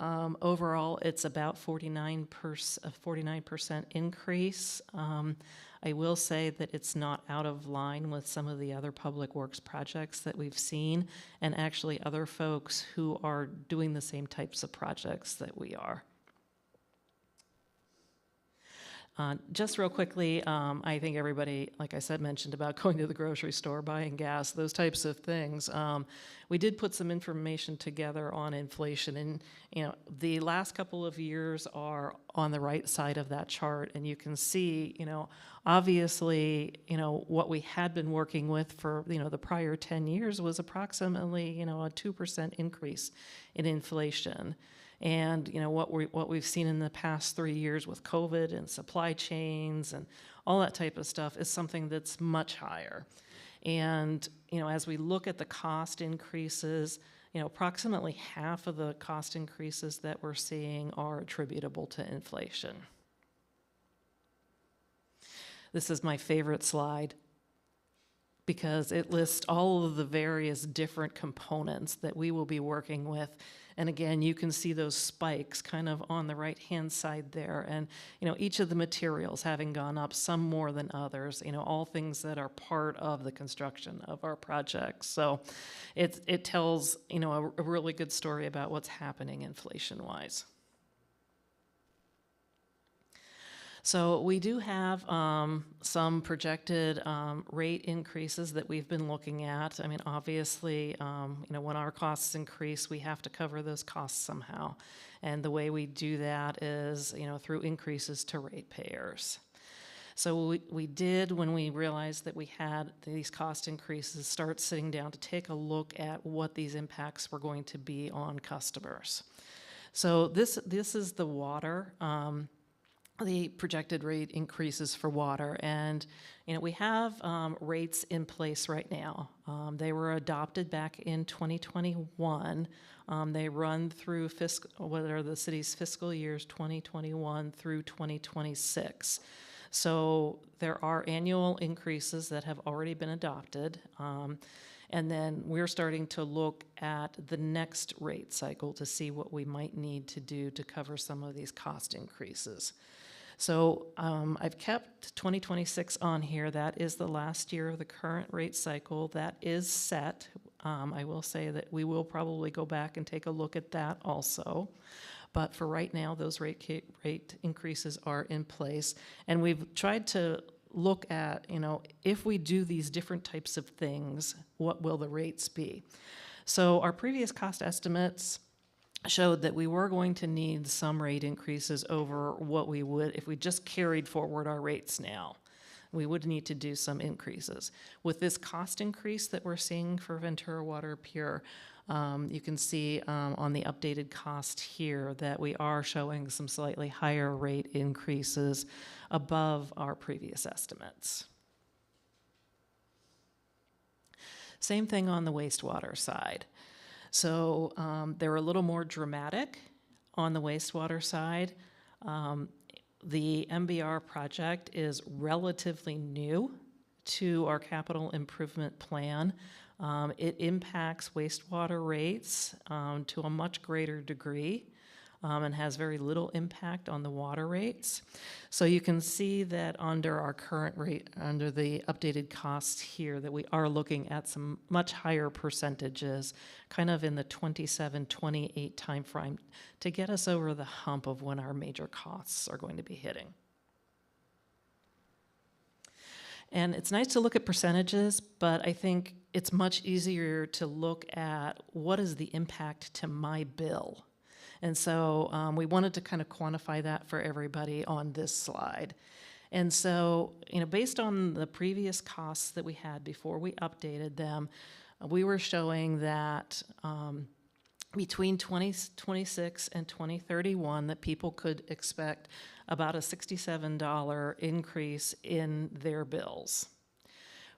Overall, it's about 49% increase. I will say that it's not out of line with some of the other public works projects that we've seen, and actually other folks who are doing the same types of projects that we are. Just real quickly, I think everybody, like I said, mentioned about going to the grocery store, buying gas, those types of things. We did put some information together on inflation, and the last couple of years are on the right side of that chart, and you can see, obviously, what we had been working with for the prior 10 years was approximately a 2% increase in inflation. And what we've seen in the past 3 years with COVID and supply chains and all that type of stuff is something that's much higher. And as we look at the cost increases, approximately half of the cost increases that we're seeing are attributable to inflation. This is my favorite slide because it lists all of the various different components that we will be working with. And again, you can see those spikes kind of on the right-hand side there. And, each of the materials having gone up, some more than others, all things that are part of the construction of our project. So it tells, a really good story about what's happening inflation-wise. So we do have some projected rate increases that we've been looking at. I mean, obviously, when our costs increase, we have to cover those costs somehow. And the way we do that is, through increases to ratepayers. So we did, when we realized that we had these cost increases, start sitting down to take a look at what these impacts were going to be on customers. So this is the water, the projected rate increases for water. And, we have rates in place right now. They were adopted back in 2021. They run through what are the city's fiscal years 2021 through 2026. So there are annual increases that have already been adopted. And then we're starting to look at the next rate cycle to see what we might need to do to cover some of these cost increases. So I've kept 2026 on here. That is the last year of the current rate cycle. That is set. I will say that we will probably go back and take a look at that also. But for right now, those rate increases are in place. And we've tried to look at, if we do these different types of things, what will the rates be? So our previous cost estimates showed that we were going to need some rate increases over what we would if we just carried forward our rates now. We would need to do some increases. With this cost increase that we're seeing for Ventura Water Pure, you can see on the updated cost here that we are showing some slightly higher rate increases above our previous estimates. Same thing on the wastewater side. So they're a little more dramatic on the wastewater side. The MBR project is relatively new to our capital improvement plan. It impacts wastewater rates to a much greater degree and has very little impact on the water rates. So you can see that under our current rate, under the updated costs here, that we are looking at some much higher percentages, kind of in the 27, 28 timeframe, to get us over the hump of when our major costs are going to be hitting. And it's nice to look at percentages, but I think it's much easier to look at what is the impact to my bill. And so we wanted to kind of quantify that for everybody on this slide. And so, based on the previous costs that we had before we updated them, we were showing that between 2026 and 2031 that people could expect about a $67 increase in their bills.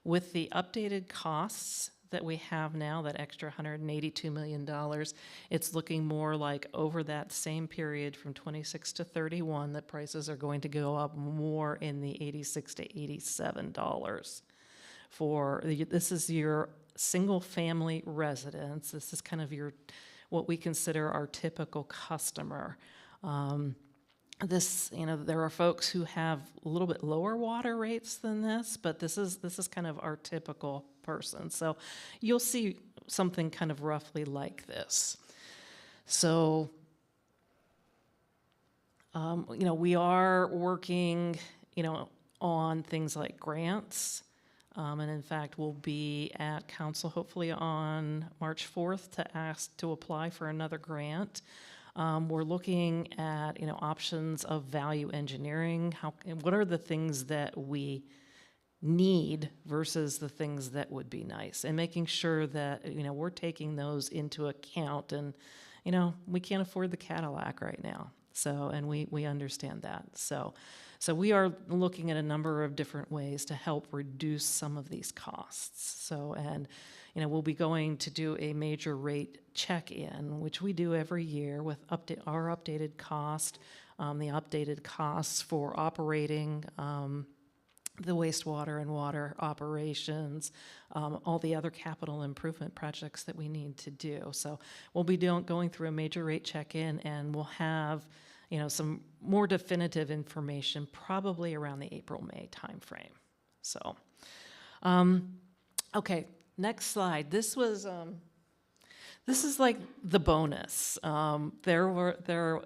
With the updated costs that we have now, that extra $182 million, it's looking more like over that same period from 26 to 31 that prices are going to go up more in the $86 to $87 this is your single family residence. This is kind of what we consider our typical customer. There are folks who have a little bit lower water rates than this, but this is kind of our typical person. So you'll see something kind of roughly like this. So, we are working, on things like grants. And in fact, we'll be at council hopefully on March 4th to ask to apply for another grant. We're looking at, options of value engineering. What are the things that we need versus the things that would be nice, and making sure that, we're taking those into account. And, we can't afford the Cadillac right now. So, and we understand that. So we are looking at a number of different ways to help reduce some of these costs. So, and, we'll be going to do a major rate check-in, which we do every year with our updated cost, the updated costs for operating the wastewater and water operations, all the other capital improvement projects that we need to do. So we'll be going through a major rate check-in, and we'll have some more definitive information probably around the April-May timeframe. So, okay. Next slide. This is like the bonus. There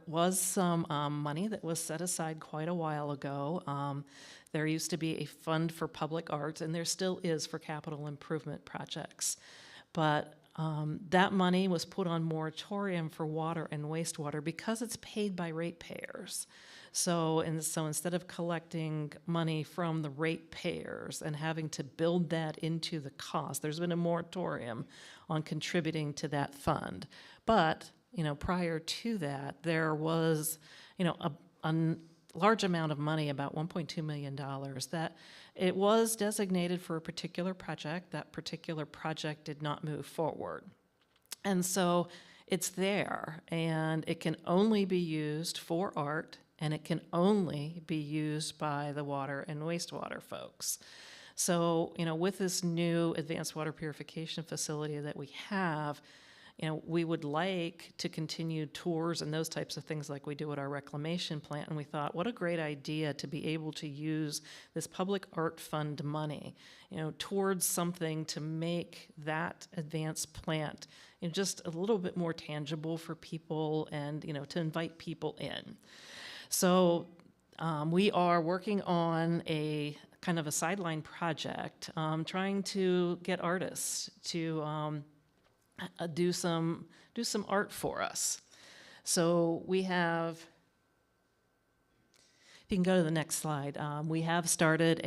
was some money that was set aside quite a while ago. There used to be a fund for public arts, and there still is for capital improvement projects. But that money was put on moratorium for water and wastewater because it's paid by ratepayers. So instead of collecting money from the ratepayers and having to build that into the cost, there's been a moratorium on contributing to that fund. But, prior to that, there was, a large amount of money, about $1.2 million, that it was designated for a particular project. That particular project did not move forward. And so it's there, and it can only be used for art, and it can only be used by the water and wastewater folks. So, with this new advanced water purification facility that we have, we would like to continue tours and those types of things like we do at our reclamation plant. And we thought, what a great idea to be able to use this public art fund money, towards something to make that advanced plant just a little bit more tangible for people and, to invite people in. So we are working on a kind of a sideline project, trying to get artists to do some art for us. So we have, if you can go to the next slide, we have started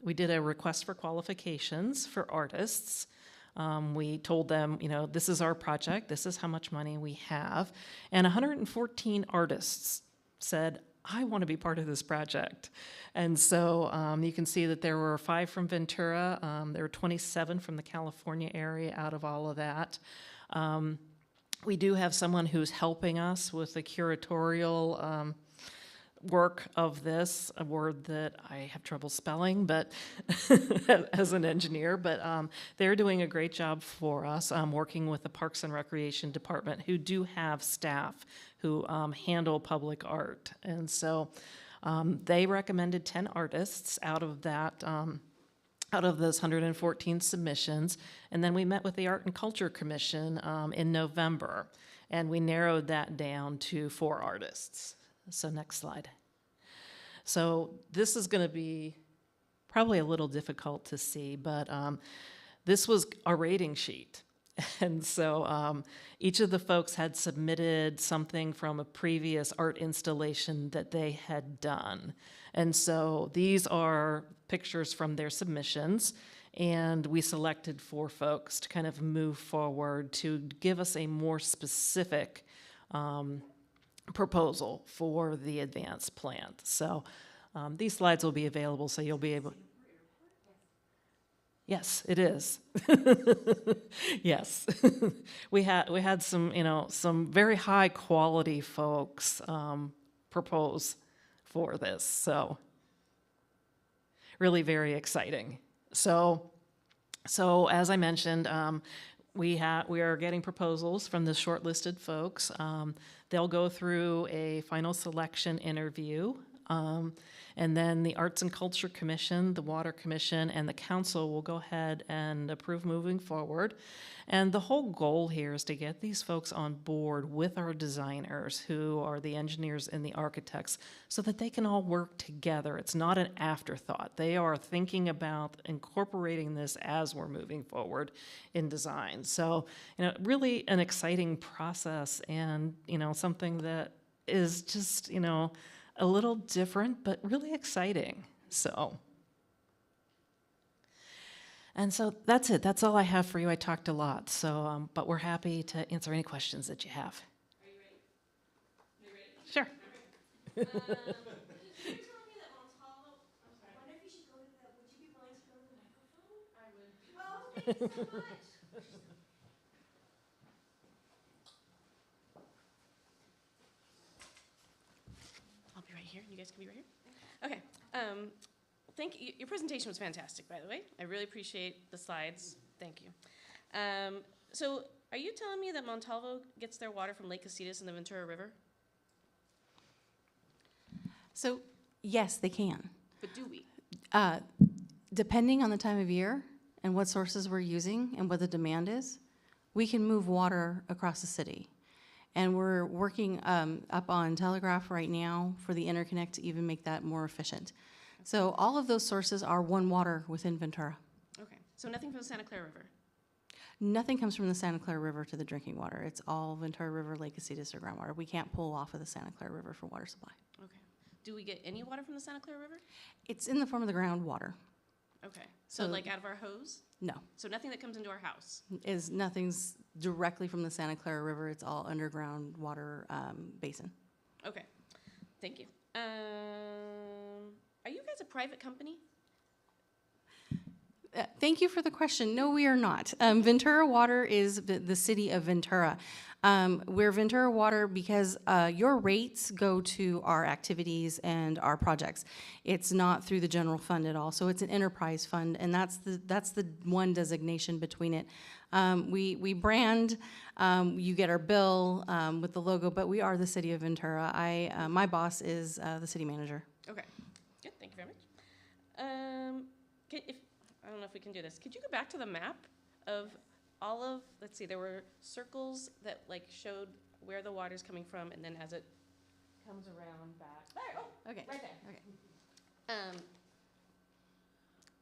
we did a request for qualifications for artists. We told them, this is our project, this is how much money we have, and 114 artists said, I want to be part of this project. And so you can see that there were 5 from Ventura, there were 27 from the California area out of all of that. We do have someone who's helping us with the curatorial work of this, a word that I have trouble spelling, but as an engineer, but they're doing a great job for us, working with the Parks and Recreation Department, who do have staff who handle public art. And so they recommended 10 artists out of that, out of those 114 submissions. And then we met with the Art and Culture Commission in November, and we narrowed that down to 4 artists. So next slide. So this is going to be probably a little difficult to see, but this was our rating sheet. And so each of the folks had submitted something from a previous art installation that they had done. And so these are pictures from their submissions, and we selected 4 folks to kind of move forward to give us a more specific proposal for the advanced plant. So these slides will be available, so you'll be able. Yes, it is. Yes, we had some very high quality folks propose for this, so really very exciting. So as I mentioned, we are getting proposals from the shortlisted folks. They'll go through a final selection interview, and then the Arts and Culture Commission, the Water Commission, and the council will go ahead and approve moving forward. And the whole goal here is to get these folks on board with our designers, who are the engineers and the architects, so that they can all work together. It's not an afterthought. They are thinking about incorporating this as we're moving forward in design. So, really an exciting process, and, something that is just, a little different, but really exciting. And so that's it. That's all I have for you. I talked a lot, so but we're happy to answer any questions that you have. Are you ready? You ready? Sure. You're telling me that Montalvo, I wonder if you should go to the, would you be willing to go to the microphone? I would. Oh, thank you so much. I'll be right here. You guys can be right here. Okay. Thank you. Your presentation was fantastic, by the way. I really appreciate the slides. Thank you. So, are you telling me that Montalvo gets their water from Lake Casitas and the Ventura River? So, yes, they can. But do we? Depending on the time of year and what sources we're using and what the demand is, we can move water across the city. And we're working up on Telegraph right now for the interconnect to even make that more efficient. So all of those sources are one water within Ventura. Okay. So nothing from the Santa Clara River? Nothing comes from the Santa Clara River to the drinking water. It's all Ventura River, Lake Casitas, or groundwater. We can't pull off of the Santa Clara River for water supply. Okay. Do we get any water from the Santa Clara River? It's in the form of the groundwater. Okay. So So- like out of our hose? No, So nothing that comes into our house? nothing's directly from the Santa Clara River. It's all underground water basin. Okay. Thank you. Are you guys a private company? Thank you for the question. No, we are not. Ventura Water is the city of Ventura. We're Ventura Water because your rates go to our activities and our projects. It's not through the general fund at all. So it's an enterprise fund, and that's the one designation between it. We brand. You get our bill with the logo, but we are the city of Ventura. My boss is the city manager. Okay. Good. Thank you very much. I don't know if we can do this. Could you go back to the map of all of, let's see, there were circles that like showed where the water's coming from, and then as it comes around back. There, oh, Okay. right there. Okay.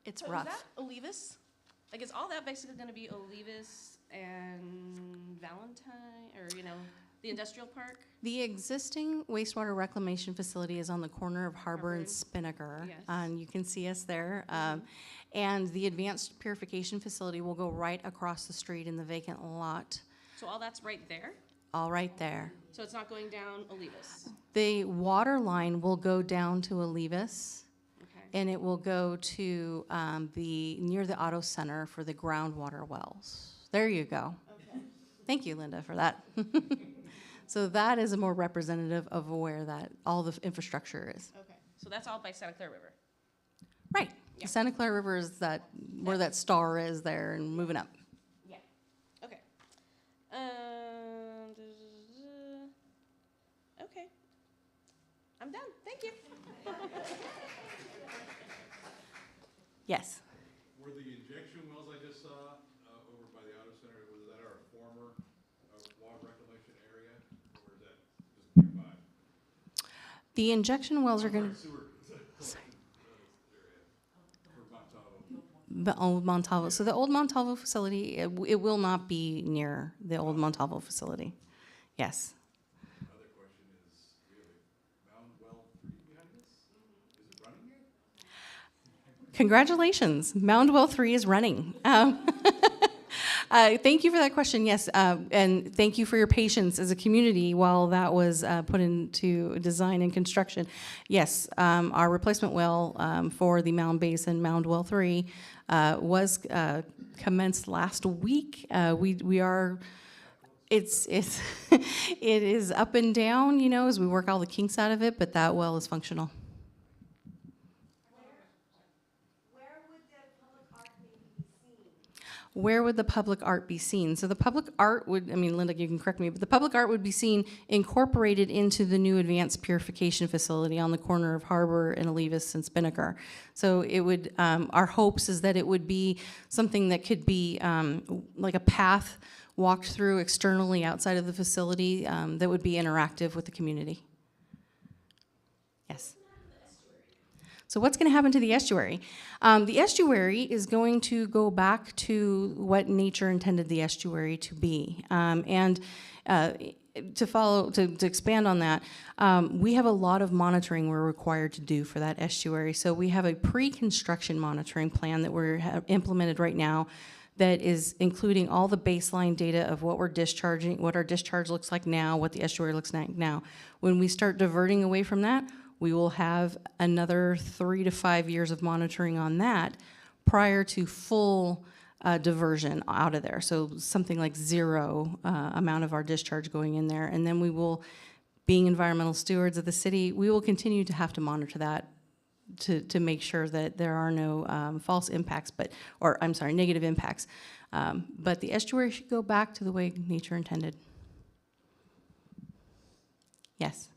It's So rough. is that Olivas? Like, is all that basically gonna be Olivas and Valentine, or, the industrial park? The existing wastewater reclamation facility is on the corner of Harbor Harbor and and- Spinnaker. Yes. And you can see us there. And the advanced purification facility will go right across the street in the vacant lot, So all that's right there? all right there. So it's not going down Olivas? The water line will go down to Olivas, Okay. and it will go to near the auto center for the groundwater wells. There you go. Okay. Thank you, Linda, for that. So that is a more representative of where that all the infrastructure is. Okay. So that's all by Santa Clara River? Right. Yeah. The Santa Clara River is where that star is there and moving up. Yeah. Okay. Okay. I'm done. Thank you. Yes. Were the injection wells I just saw over by the auto center, was that our former water reclamation area, or is that just nearby? The injection wells are going to, Sewer area for Montalvo. the old Montalvo. So the old Montalvo facility, it will not be near the old Montalvo facility. Yes. Another question is, we have a Mound Well 3 behind us? Is it running yet? Congratulations. Moundwell 3 is running. Thank you for that question. Yes, and thank you for your patience as a community while that was put into design and construction. Yes, our replacement well for the Mound Basin, Moundwell 3, was commenced last week. We are. It is up and down, as we work all the kinks out of it, but that well is functional. Where would the public art be seen? So the public art would, Linda, you can correct me, but the public art would be seen incorporated into the new advanced purification facility on the corner of Harbor and Olivas and Spinnaker. So it would, our hopes is that it would be something that could be like a path walked through externally outside of the facility that would be interactive with the community. Yes. So what's going to happen to the estuary? The estuary is going to go back to what nature intended the estuary to be. To expand on that, we have a lot of monitoring we're required to do for that estuary. So we have a pre-construction monitoring plan that we're implemented right now that is including all the baseline data of what we're discharging, what our discharge looks like now, what the estuary looks like now. When we start diverting away from that, we will have another 3 to 5 years of monitoring on that prior to full diversion out of there. So something like zero amount of our discharge going in there. And then we will, being environmental stewards of the city, we will continue to have to monitor that to make sure that there are no false impacts, negative impacts. But the estuary should go back to the way nature intended. Yes.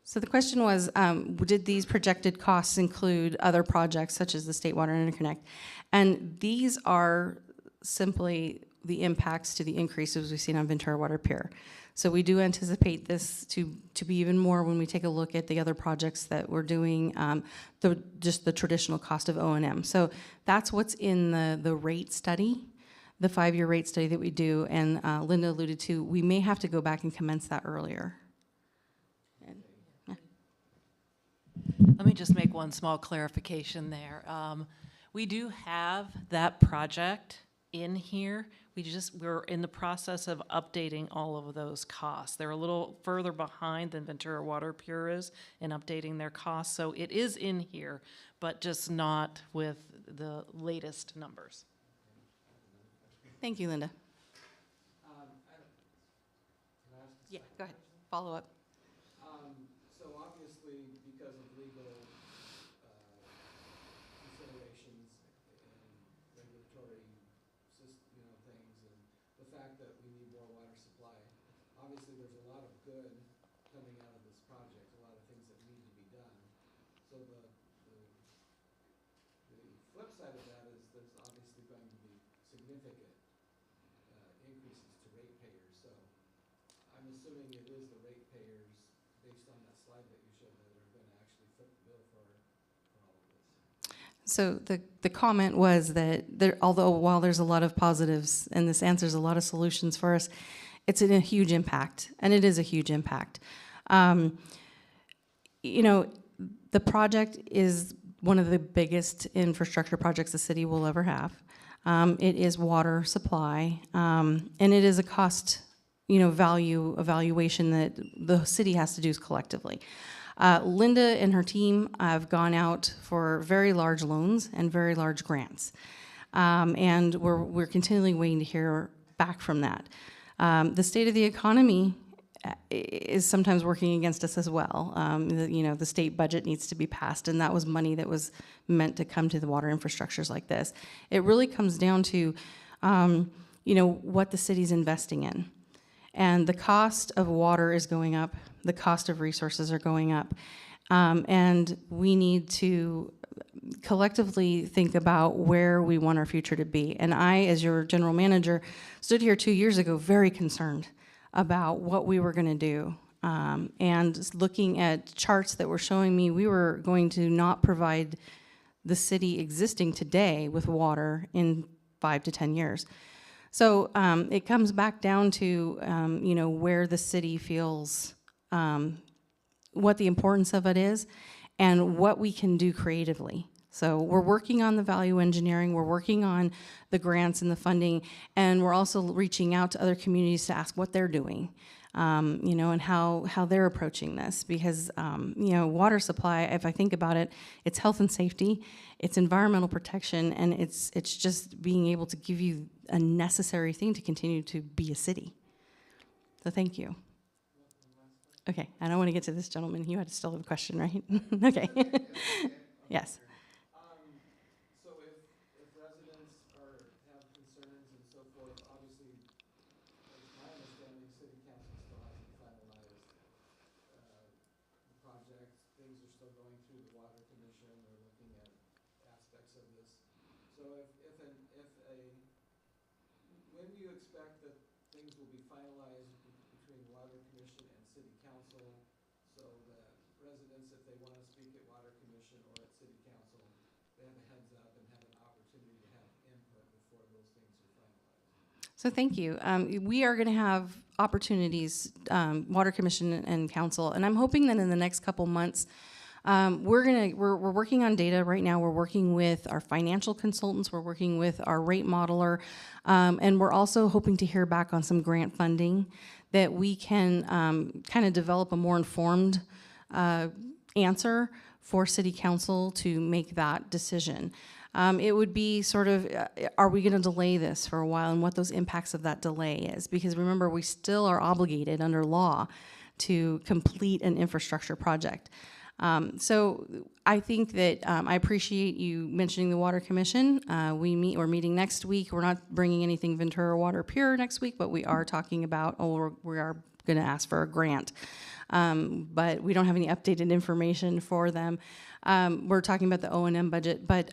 So the question was, did these projected costs include other projects such as the State Water Interconnect? And these are simply the impacts to the increases we've seen on Ventura Water Pier. So we do anticipate this to be even more when we take a look at the other projects that we're doing, just the traditional cost of O&M. So that's what's in the rate study, the 5-year rate study that we do, and Linda alluded to, we may have to go back and commence that earlier. Let me just make one small clarification there. We do have that project in here. We're in the process of updating all of those costs. They're a little further behind than Ventura Water Pure is in updating their costs. So it is in here, but just not with the latest numbers. Thank you, Linda. Yeah, go ahead. Follow up. So obviously, because of legal considerations and regulatory things, and the fact that we need more water supply, obviously there's a lot of good coming out of this project, a lot of things that need to be done. So the flip side of that is there's obviously going to be significant increases to ratepayers. So I'm assuming it is the ratepayers, based on that slide that you showed, that are going to actually foot the bill for all of this. So the comment was that although while there's a lot of positives and this answers a lot of solutions for us, it's a huge impact, and it is a huge impact. The project is one of the biggest infrastructure projects the city will ever have. It is water supply, and it is a cost, value evaluation that the city has to do collectively. Linda and her team have gone out for very large loans and very large grants, and we're continually waiting to hear back from that. The state of the economy is sometimes working against us as well. The state budget needs to be passed, and that was money that was meant to come to the water infrastructures like this. It really comes down to, what the city's investing in. And the cost of water is going up, the cost of resources are going up, and we need to collectively think about where we want our future to be. And I, as your general manager, stood here 2 years ago very concerned about what we were going to do. And looking at charts that were showing me we were going to not provide the city existing today with water in 5 to 10 years. So it comes back down to, where the city feels, what the importance of it is, and what we can do creatively. So we're working on the value engineering, we're working on the grants and the funding, and we're also reaching out to other communities to ask what they're doing, and how they're approaching this. Because, water supply, if I think about it, it's health and safety, it's environmental protection, and it's just being able to give you a necessary thing to continue to be a city. So thank you. Okay, I don't want to get to this gentleman. You had still have a question, right? Okay. Yes. So if residents have concerns and so forth, obviously, it's my understanding, city council still hasn't finalized the project. Things are still going through the water commission. They're looking at aspects of this. So when do you expect that things will be finalized between the water commission and city council, so that residents, if they want to speak at water commission or at city council, they have a heads up and have an opportunity to have input before those things are finalized? So thank you. We are going to have opportunities, Water Commission and Council, and I'm hoping that in the next couple months, we're working on data right now. We're working with our financial consultants. We're working with our rate modeler, and we're also hoping to hear back on some grant funding that we can kind of develop a more informed answer for City Council to make that decision. It would be sort of, are we going to delay this for a while, and what those impacts of that delay is? Because remember, we still are obligated under law to complete an infrastructure project. So I think that I appreciate you mentioning the Water Commission. We're meeting next week. We're not bringing anything Ventura Water Pure next week, but we are talking about, we are going to ask for a grant but we don't have any updated information for them. We're talking about the O&M budget, but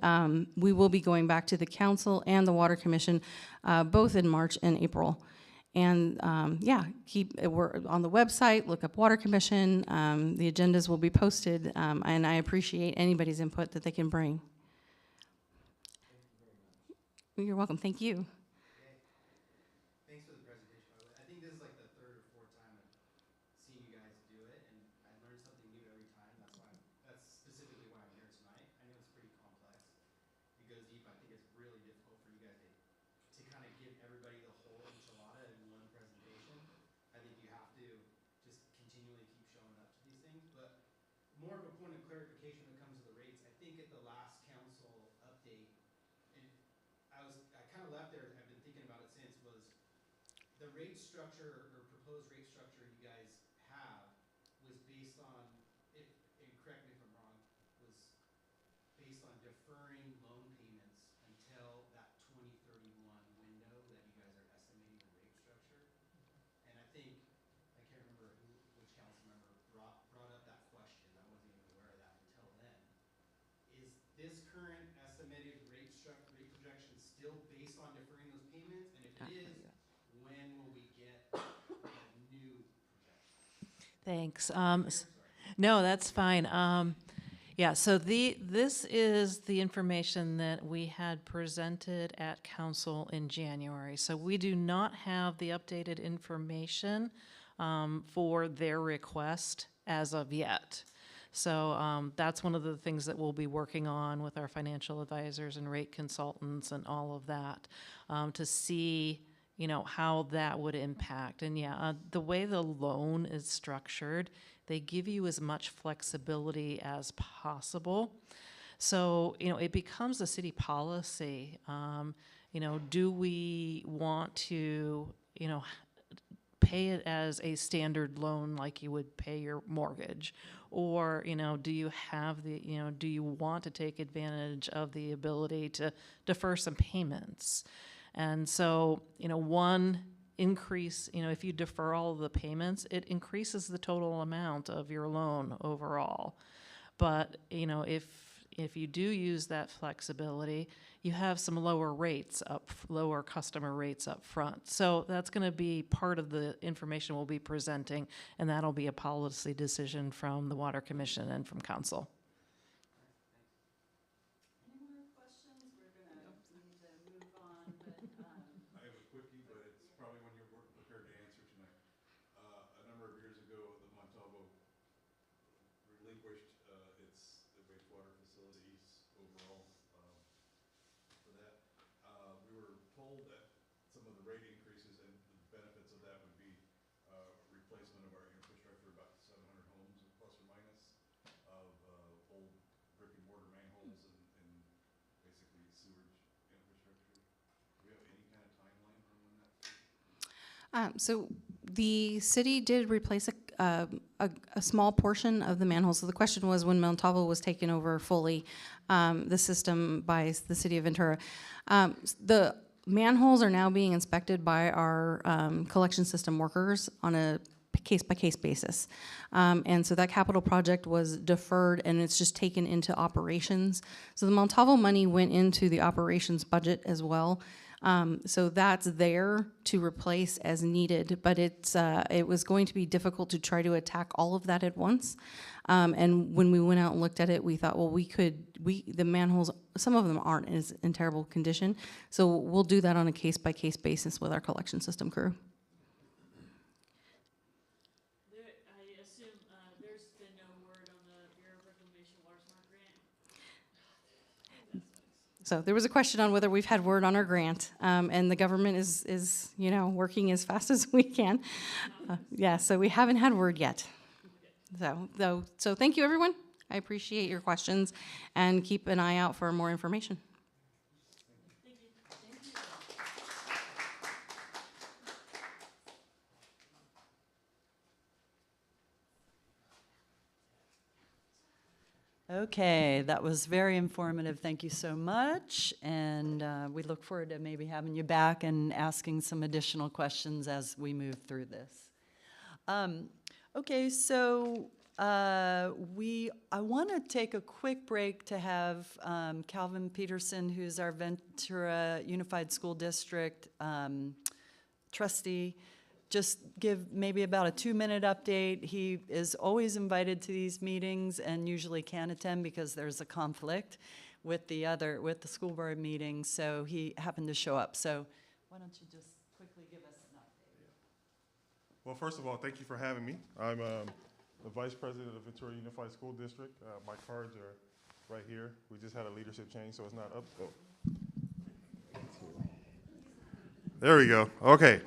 we will be going back to the council and the Water Commission, both in March and April. And yeah, we're on the website, look up Water Commission. The agendas will be posted, and I appreciate anybody's input that they can bring. You're welcome. Thank you. Thanks for the presentation, by the way. I think this is like the third or fourth time I've seen you guys do it, and I learn something new every time. That's specifically why I'm here tonight. I know it's pretty complex. It goes deep. I think it's really difficult for you guys to kind of give everybody the whole enchilada in one presentation. I think you have to just continually keep showing up to these things. But more of a point of clarification when it comes to the rates, I think at the last council update, and I kind of left there, I've been thinking about it since, was the rate structure or proposed rate structure you guys have was based on, and correct me if I'm wrong, was based on deferring loan payments until that 2031 window that you guys are estimating the rate structure. And I think, I can't remember which council member brought up that question. I wasn't even aware of that until then. Is this current estimated rate projection still based on deferring those payments? And if it is, when will we get a new projection? Thanks. No, that's fine. Yeah, so this is the information that we had presented at council in January. So we do not have the updated information for their request as of yet. So that's one of the things that we'll be working on with our financial advisors and rate consultants and all of that to see, how that would impact. And yeah, the way the loan is structured, they give you as much flexibility as possible. So, it becomes a city policy. Do we want to, pay it as a standard loan like you would pay your mortgage? Or, do you have do you want to take advantage of the ability to defer some payments? And so, one increase, if you defer all of the payments, it increases the total amount of your loan overall. But, if you do use that flexibility, you have some lower customer rates up front. So that's going to be part of the information we'll be presenting, and that'll be a policy decision from the Water Commission and from council. Any more questions? We're gonna need to move on, but, I have a quickie, but it's probably one you're prepared to answer tonight. A number of years ago, the Montalvo relinquished its wastewater facilities overall for that. We were told that some of the rate increases and the benefits of that would be replacement of our infrastructure, about 700 homes plus or minus, of old brick and mortar manholes and basically sewage infrastructure. Do we have any kind of timeline on when that? So the city did replace a small portion of the manholes. So the question was, when Montalvo was taken over fully, the system by the city of Ventura, the manholes are now being inspected by our collection system workers on a case-by-case basis. And so that capital project was deferred, and it's just taken into operations. So the Montalvo money went into the operations budget as well. So that's there to replace as needed, but it was going to be difficult to try to attack all of that at once. And when we went out and looked at it, we thought, well, the manholes, some of them aren't in terrible condition. So we'll do that on a case-by-case basis with our collection system crew. I assume there's been no word on the Bureau of Reclamation Water Smart grant? So there was a question on whether we've had word on our grant, and the government is working as fast as we can. Yeah, so we haven't had word yet. So thank you, everyone. I appreciate your questions, and keep an eye out for more information. okay, that was very informative. Thank you so much. And we look forward to maybe having you back and asking some additional questions as we move through this. Okay, so I want to take a quick break to have Calvin Peterson, who's our Ventura Unified School District trustee, just give maybe about a 2-minute update. He is always invited to these meetings and usually can't attend because there's a conflict with the school board meeting, so he happened to show up. So why don't you just quickly give us an update? Well, first of all, thank you for having me. I'm the Vice President of Ventura Unified School District. My cards are right here. We just had a leadership change, so it's not up. Oh. There we go. Okay.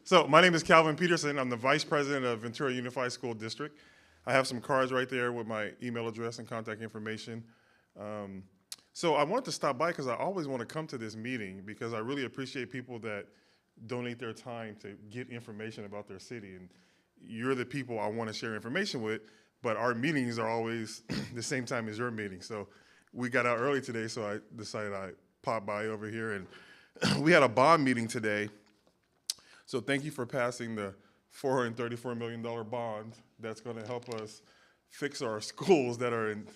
So my name is Calvin Peterson. I'm the Vice President of Ventura Unified School District. I have some cards right there with my email address and contact information. So I wanted to stop by because I always want to come to this meeting because I really appreciate people that donate their time to get information about their city. And you're the people I want to share information with, but our meetings are always the same time as your meeting. So we got out early today, so I decided I'd pop by over here. And we had a bond meeting today. So thank you for passing the $434 million bond that's going to help us fix our schools that are in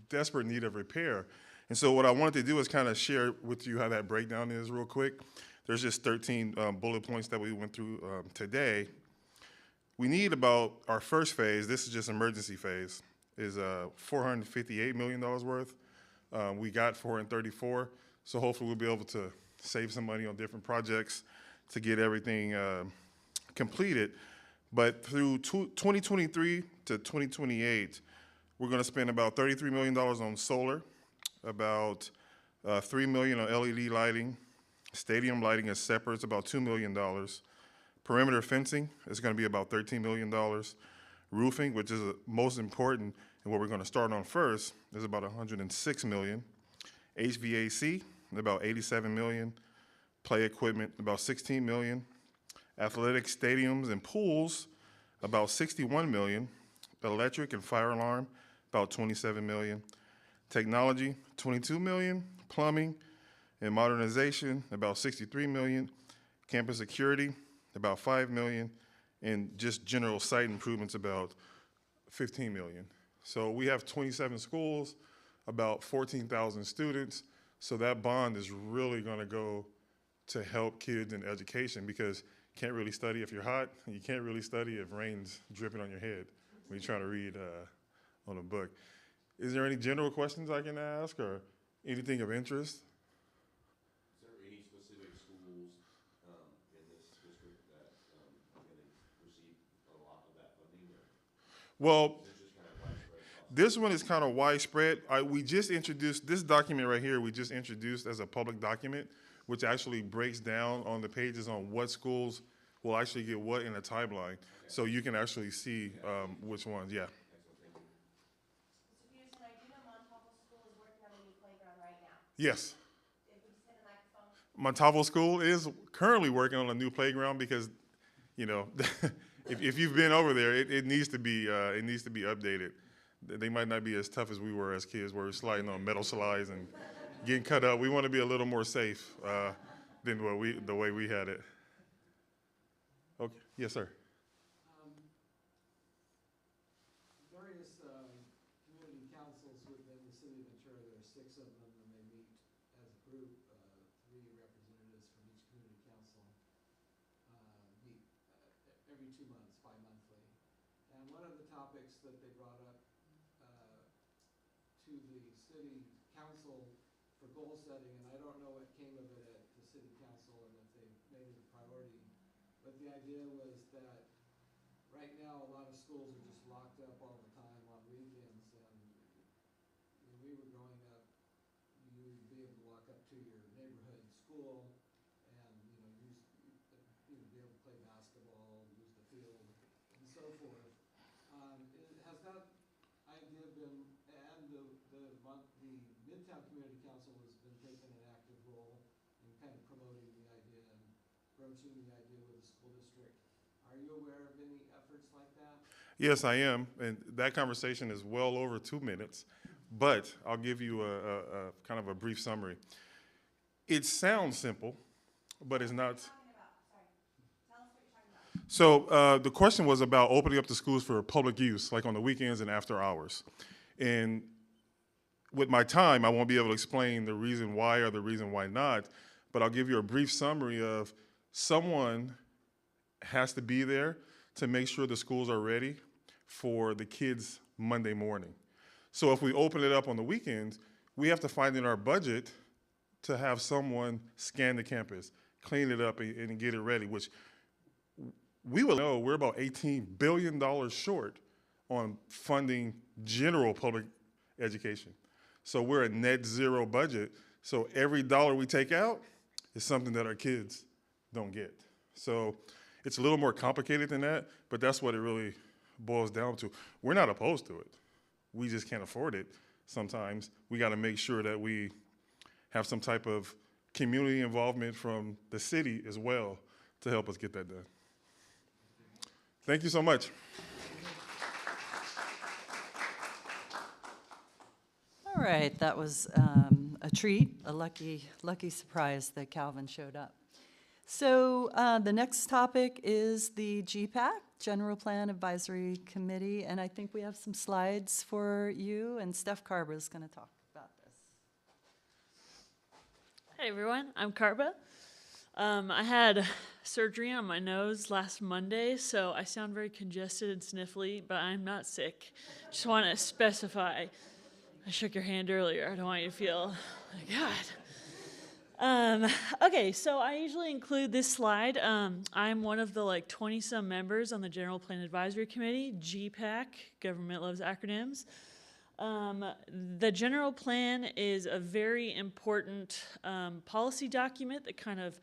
desperate need of repair. And so what I wanted to do is kind of share with you how that breakdown is real quick. There's just 13 bullet points that we went through today. We need about our first phase, this is just emergency phase, is $458 million worth. We got 434, so hopefully we'll be able to save some money on different projects to get everything completed. But through 2023 to 2028, we're going to spend about $33 million on solar, about $3 million on LED lighting. Stadium lighting is separate, it's about $2 million. Perimeter fencing is going to be about $13 million. Roofing, which is most important and what we're going to start on first, is about $106 million. HVAC, about $87 million. Play equipment, about $16 million. Athletic stadiums and pools, about $61 million. Electric and fire alarm, about $27 million. Technology, $22 million. Plumbing and modernization, about $63 million. Campus security, about $5 million. And just general site improvements, about $15 million. So we have 27 schools, about 14,000 students. So that bond is really going to go to help kids in education because you can't really study if you're hot, and you can't really study if rain's dripping on your head when you're trying to read on a book. Is there any general questions I can ask or anything of interest? Is there any specific schools in this district that are going to receive a lot of that funding? Well, is it just kind of widespread? this one is kind of widespread. We just introduced this document right here. We just introduced as a public document, which actually breaks down on the pages on what schools will actually get what in a timeline. Okay. So you can actually see which ones, yeah. Mr. Peterson, I do know Montalvo School is working on a new playground right now. Yes. If we just hit the microphone. Montalvo School is currently working on a new playground because, you know, if you've been over there, it needs to be updated. They might not be as tough as we were as kids, where we're sliding on metal slides and getting cut up. We want to be a little more safe than the way we had it. Okay, yes, sir. Various community councils within the city of Ventura, there are 6 of them, and they meet as a group. 3 representatives from each community council meet every 2 months, bi-monthly. And one of the topics that they brought up to the city council for goal setting, and I don't know what came of it at the city council and if they made it a priority, but the idea was that right now a lot of schools are just locked up all the time on weekends, and when we were growing up, you would be able to walk up to your neighborhood school and be able to play basketball, use the field, and so forth. Has that idea been, and the Midtown Community Council has been taking an active role in kind of promoting the idea and broaching the idea with the school district. Are you aware of any efforts like that? Yes, I am, and that conversation is well over 2 minutes, but I'll give you a kind of a brief summary. It sounds simple, but it's not. So the question was about opening up the schools for public use, like on the weekends and after hours. And with my time, I won't be able to explain the reason why or the reason why not, but I'll give you a brief summary of someone has to be there to make sure the schools are ready for the kids Monday morning. So if we open it up on the weekends, we have to find in our budget to have someone scan the campus, clean it up, and get it ready, which we will know we're about $18 billion short on funding general public education. So we're a net zero budget. So every dollar we take out is something that our kids don't get. So it's a little more complicated than that, but that's what it really boils down to. We're not opposed to it. We just can't afford it sometimes. We got to make sure that we have some type of community involvement from the city as well to help us get that done. Thank you so much. All right, that was a treat, a lucky surprise that Calvin showed up. So the next topic is the GPAC, General Plan Advisory Committee, and I think we have some slides for you, and Steph Carba is going to talk about this. Hey everyone, I'm Carba. I had surgery on my nose last Monday, so I sound very congested and sniffly, but I'm not sick. Just want to specify. I shook your hand earlier. I don't want you to feel like, God. Okay, so I usually include this slide. I'm one of the 20-some members on the General Plan Advisory Committee, GPAC, Government Loves Acronyms. The general plan is a very important policy document that kind of,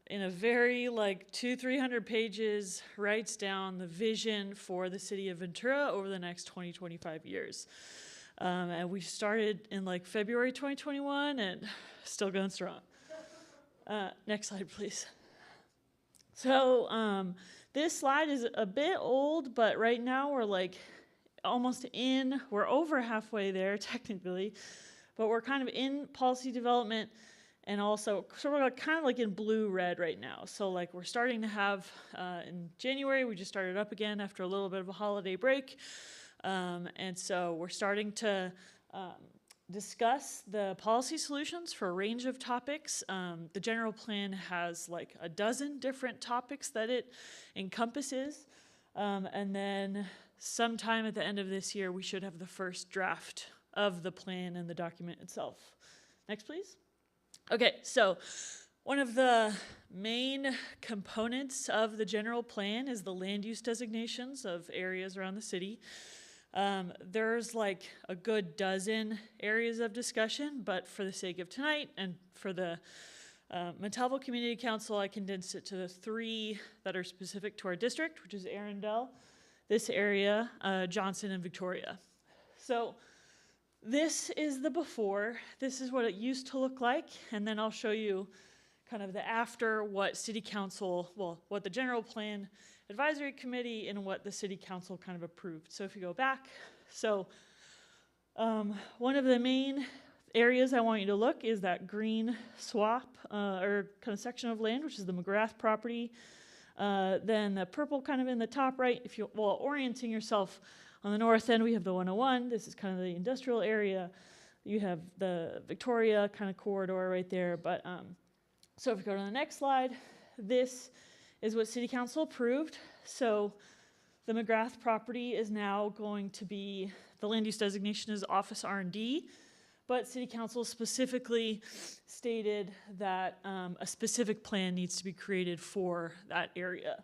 in a very 200-300 pages, writes down the vision for the city of Ventura over the next 20-25 years. And we started in February 2021 and still going strong. Next slide, please. So this slide is a bit old, but right now we're we're over halfway there technically, but we're kind of in policy development and also, so we're kind of in blue-red right now. So we're starting to have, in January, we just started up again after a little bit of a holiday break. And so we're starting to discuss the policy solutions for a range of topics. The general plan has a dozen different topics that it encompasses. And then sometime at the end of this year, we should have the first draft of the plan and the document itself. Next, please. Okay, so one of the main components of the general plan is the land use designations of areas around the city. There's a good dozen areas of discussion, but for the sake of tonight and for the Montalvo Community Council, I condensed it to the 3 that are specific to our district, which is Arundel, this area, Johnson, and Victoria. So this is the before. This is what it used to look like, and then I'll show you kind of the after, what City Council, what the General Plan Advisory Committee and what the City Council kind of approved. So if you go back, so one of the main areas I want you to look is that green swap or kind of section of land, which is the McGrath property. Then the purple kind of in the top right, if you, orienting yourself on the north end, we have the 101. This is kind of the industrial area. You have the Victoria kind of corridor right there. But so if you go to the next slide, this is what City Council approved. So the McGrath property is now going to be, the land use designation is Office R&D, but City Council specifically stated that a specific plan needs to be created for that area.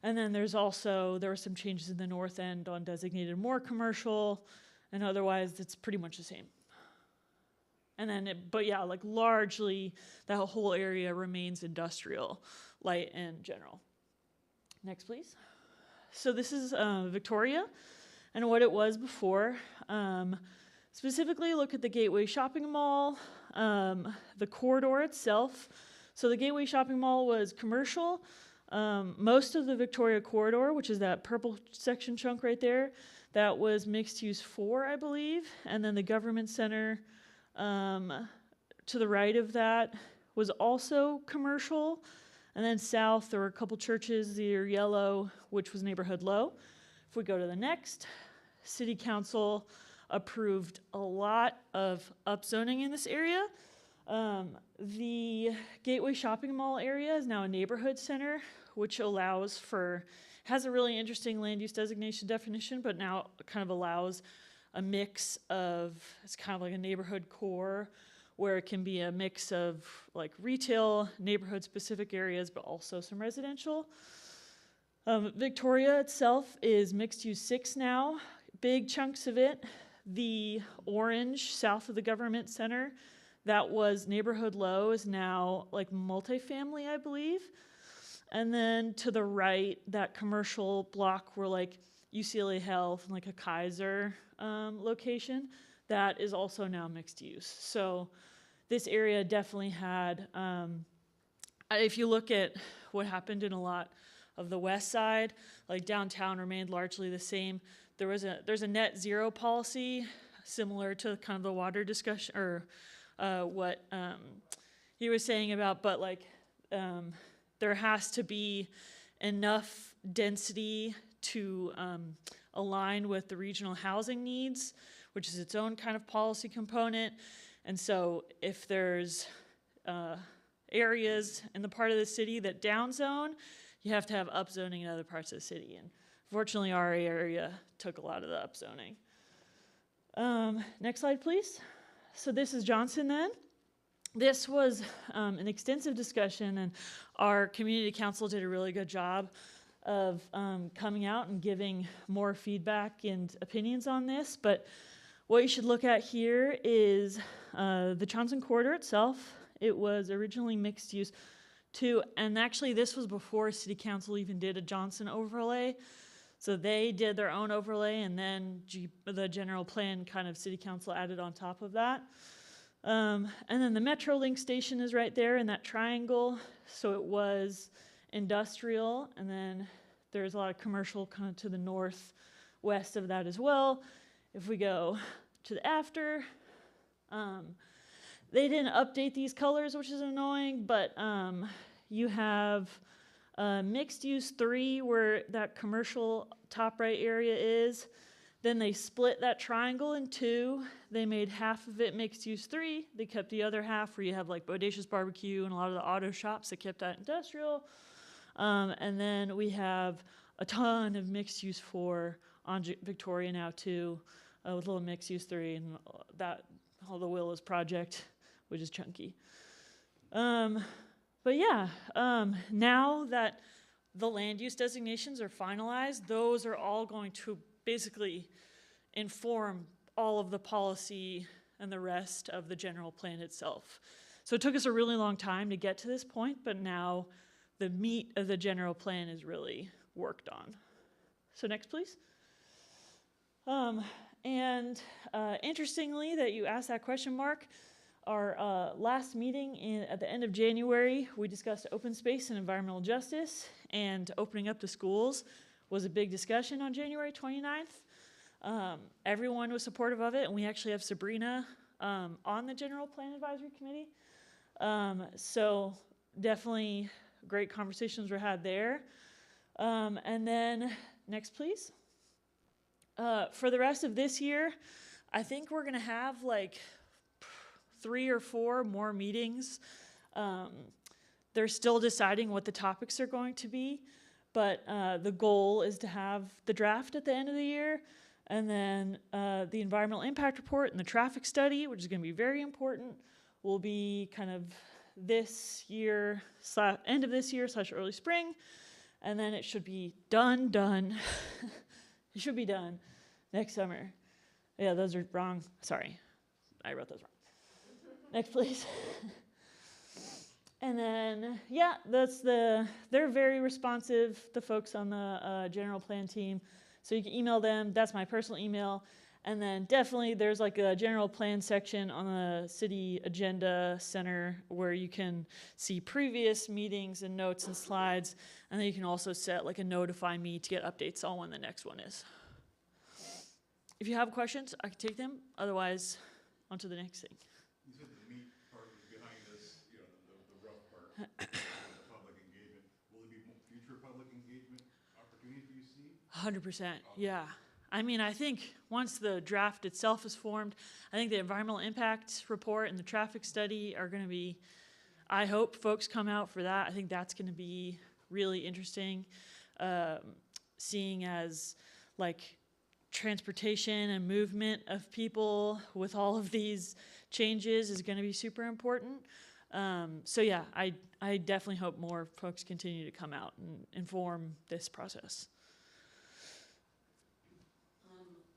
And then there were some changes in the north end on designated more commercial, and otherwise it's pretty much the same. And then, largely that whole area remains industrial, light and general. Next, please. So this is Victoria and what it was before. Specifically, look at the Gateway Shopping Mall, the corridor itself. So the Gateway Shopping Mall was commercial. Most of the Victoria corridor, which is that purple section chunk right there, that was mixed use 4, I believe. And then the government center to the right of that was also commercial. And then south, there were a couple churches, the yellow, which was neighborhood low. If we go to the next, City Council approved a lot of upzoning in this area. The Gateway Shopping Mall area is now a neighborhood center, which allows for, has a really interesting land use designation definition, but now kind of allows a mix of, it's kind of like a neighborhood core, where it can be a mix of like retail, neighborhood specific areas, but also some residential. Victoria itself is mixed use 6 now, big chunks of it. The orange south of the government center, that was neighborhood low, is now like multifamily, I believe. And then to the right, that commercial block where like UCLA Health and like a Kaiser location, that is also now mixed use. So this area definitely had, if you look at what happened in a lot of the west side, like downtown remained largely the same. There's a net zero policy similar to kind of the water discussion, or what he was saying about, but like there has to be enough density to align with the regional housing needs, which is its own kind of policy component. And so if there's areas in the part of the city that downzone, you have to have upzoning in other parts of the city. And fortunately, our area took a lot of the upzoning. Next slide, please. So this is Johnson then. This was an extensive discussion, and our community council did a really good job of coming out and giving more feedback and opinions on this. But what you should look at here is the Johnson Corridor itself. It was originally mixed use too, and actually this was before City Council even did a Johnson overlay. So they did their own overlay, and then the general plan kind of City Council added on top of that. And then the Metrolink station is right there in that triangle. So it was industrial, and then there's a lot of commercial kind of to the northwest of that as well. If we go to the after, they didn't update these colors, which is annoying, but you have mixed use 3 where that commercial top right area is. Then they split that triangle in 2. They made half of it mixed use 3. They kept the other half where you have like Bodacious Barbecue and a lot of the auto shops. They kept that industrial. And then we have a ton of mixed use 4 on Victoria now too, with a little mixed use 3 and that all the Willows project, which is chunky. But yeah, now that the land use designations are finalized, those are all going to basically inform all of the policy and the rest of the general plan itself. So it took us a really long time to get to this point, but now the meat of the general plan is really worked on. So next, please. Interestingly that you asked that question, Mark, our last meeting at the end of January, we discussed open space and environmental justice, and opening up the schools was a big discussion on January 29th. Everyone was supportive of it, and we actually have Sabrina on the General Plan Advisory Committee. So definitely great conversations were had there. And then next, please. For the rest of this year, I think we're gonna have like 3 or 4 more meetings. They're still deciding what the topics are going to be, but the goal is to have the draft at the end of the year, and then the environmental impact report and the traffic study, which is gonna be very important, will be kind of this year, end of this year / early spring, and then it should be done. It should be done next summer. Yeah, those are wrong. Sorry, I wrote those wrong. Next, please. And then, yeah, they're very responsive, the folks on the general plan team. So you can email them. That's my personal email. And then definitely there's like a general plan section on the city agenda center where you can see previous meetings and notes and slides. And then you can also set like a notify me to get updates on when the next one is. If you have questions, I can take them. Otherwise, on to the next thing. You said the meat part was behind this, you know, the rough part, the public engagement. 100%, yeah. I mean, I think once the draft itself is formed, I think the environmental impact report and the traffic study are going to be, I hope folks come out for that. I think that's going to be really interesting, seeing as like transportation and movement of people with all of these changes is going to be super important. So yeah, I definitely hope more folks continue to come out and inform this process.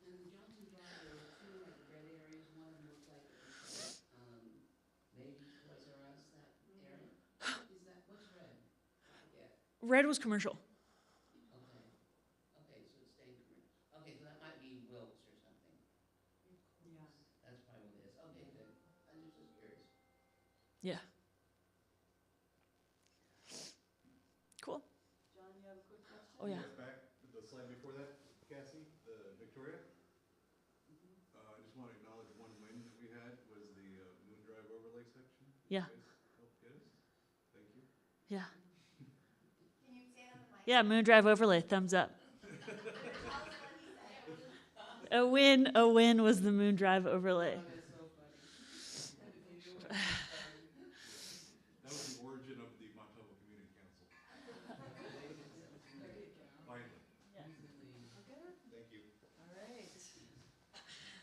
In Johnson Drive, there were two like red areas. One looked like it was maybe Toys R Us, that area. Is that, what's red? Yeah. Red was commercial. Okay. Okay, so it stayed commercial. Okay, so that might be Wilkes or something. Yeah. That's probably what it is. Okay, good. I was just curious. Yeah. Cool. John, you have a quick question? Oh yeah. Back to the slide before that, Cassie, the Victoria. I just want to acknowledge one win that we had was the Moon Drive overlay section. Yeah. You guys helped get us. Thank you. Yeah. Can you say it on the mic? Yeah, Moon Drive overlay, thumbs up. A win was the Moon Drive overlay. That was the origin of the Montalvo Community Council. Finally. Thank you. All right.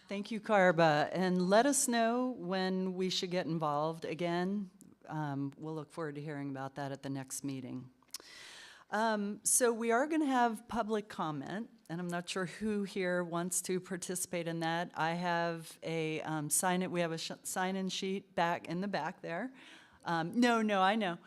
Thank you, Carba. And let us know when we should get involved again. We'll look forward to hearing about that at the next meeting. So we are going to have public comment, and I'm not sure who here wants to participate in that. I have a we have a sign-in sheet back in the back there. No, I know.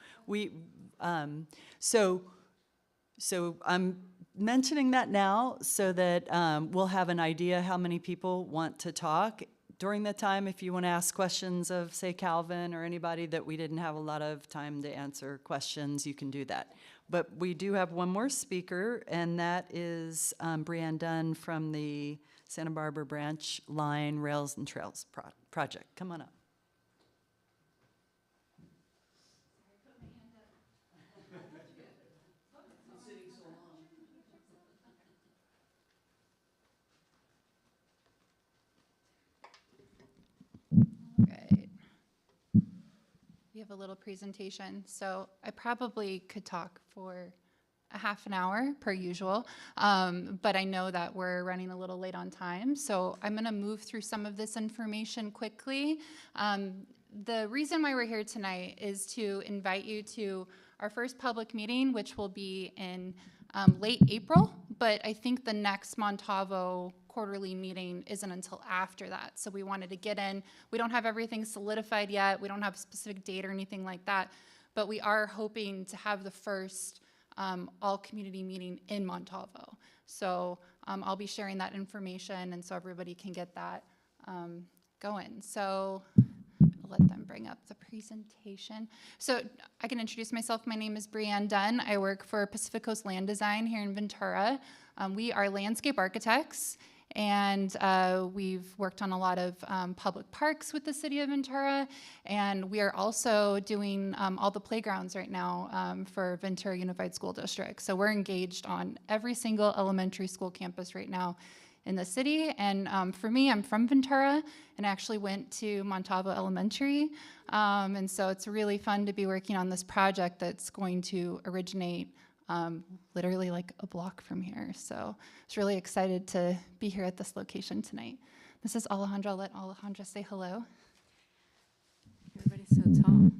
So I'm mentioning that now so that we'll have an idea how many people want to talk. During the time, if you want to ask questions of, say, Calvin or anybody that we didn't have a lot of time to answer questions, you can do that. But we do have one more speaker, and that is Brianne Dunn from the Santa Barbara Branch Line Rails and Trails Project. Come on up. Right. We have a little presentation, so I probably could talk for a half an hour per usual, but I know that we're running a little late on time, so I'm going to move through some of this information quickly. The reason why we're here tonight is to invite you to our first public meeting, which will be in late April, but I think the next Montalvo quarterly meeting isn't until after that. So we wanted to get in. We don't have everything solidified yet. We don't have a specific date or anything like that, but we are hoping to have the first all-community meeting in Montalvo. So I'll be sharing that information, and so everybody can get that going. So I'll let them bring up the presentation. So I can introduce myself. My name is Brianne Dunn. I work for Pacific Coast Land Design here in Ventura. We are landscape architects, and we've worked on a lot of public parks with the city of Ventura, and we are also doing all the playgrounds right now for Ventura Unified School District. So we're engaged on every single elementary school campus right now in the city. And for me, I'm from Ventura and actually went to Montalvo Elementary. And so it's really fun to be working on this project that's going to originate literally like a block from here. So I was really excited to be here at this location tonight. This is Alejandra. I'll let Alejandra say hello. Everybody's so tall.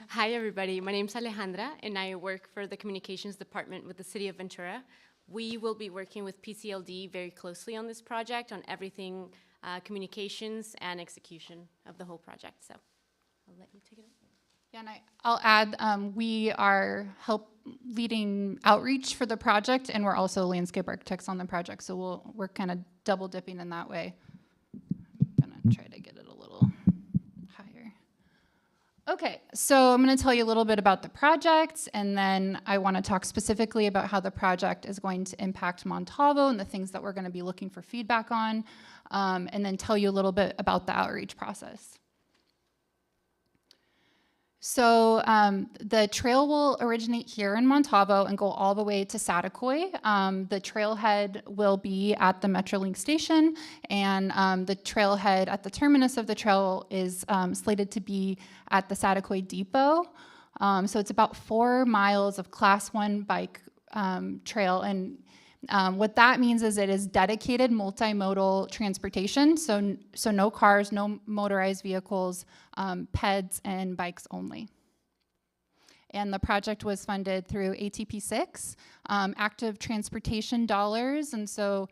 Hi, everybody. My name's Alejandra, and I work for the Communications Department with the City of Ventura. We will be working with PCLD very closely on this project, on everything communications and execution of the whole project. So I'll let you take it over. Yeah, and I'll add, we are leading outreach for the project, and we're also landscape architects on the project, so we're kind of double dipping in that way. I'm gonna try to get it a little higher. Okay, so I'm gonna tell you a little bit about the project, and then I wanna talk specifically about how the project is going to impact Montalvo and the things that we're gonna be looking for feedback on, and then tell you a little bit about the outreach process. So the trail will originate here in Montalvo and go all the way to Saticoy. The trailhead will be at the Metrolink station, and the trailhead at the terminus of the trail is slated to be at the Saticoy Depot. So it's about 4 miles of Class 1 bike trail, and what that means is it is dedicated multimodal transportation, so no cars, no motorized vehicles, PEDs and bikes only. And the project was funded through ATP6, active transportation dollars, and so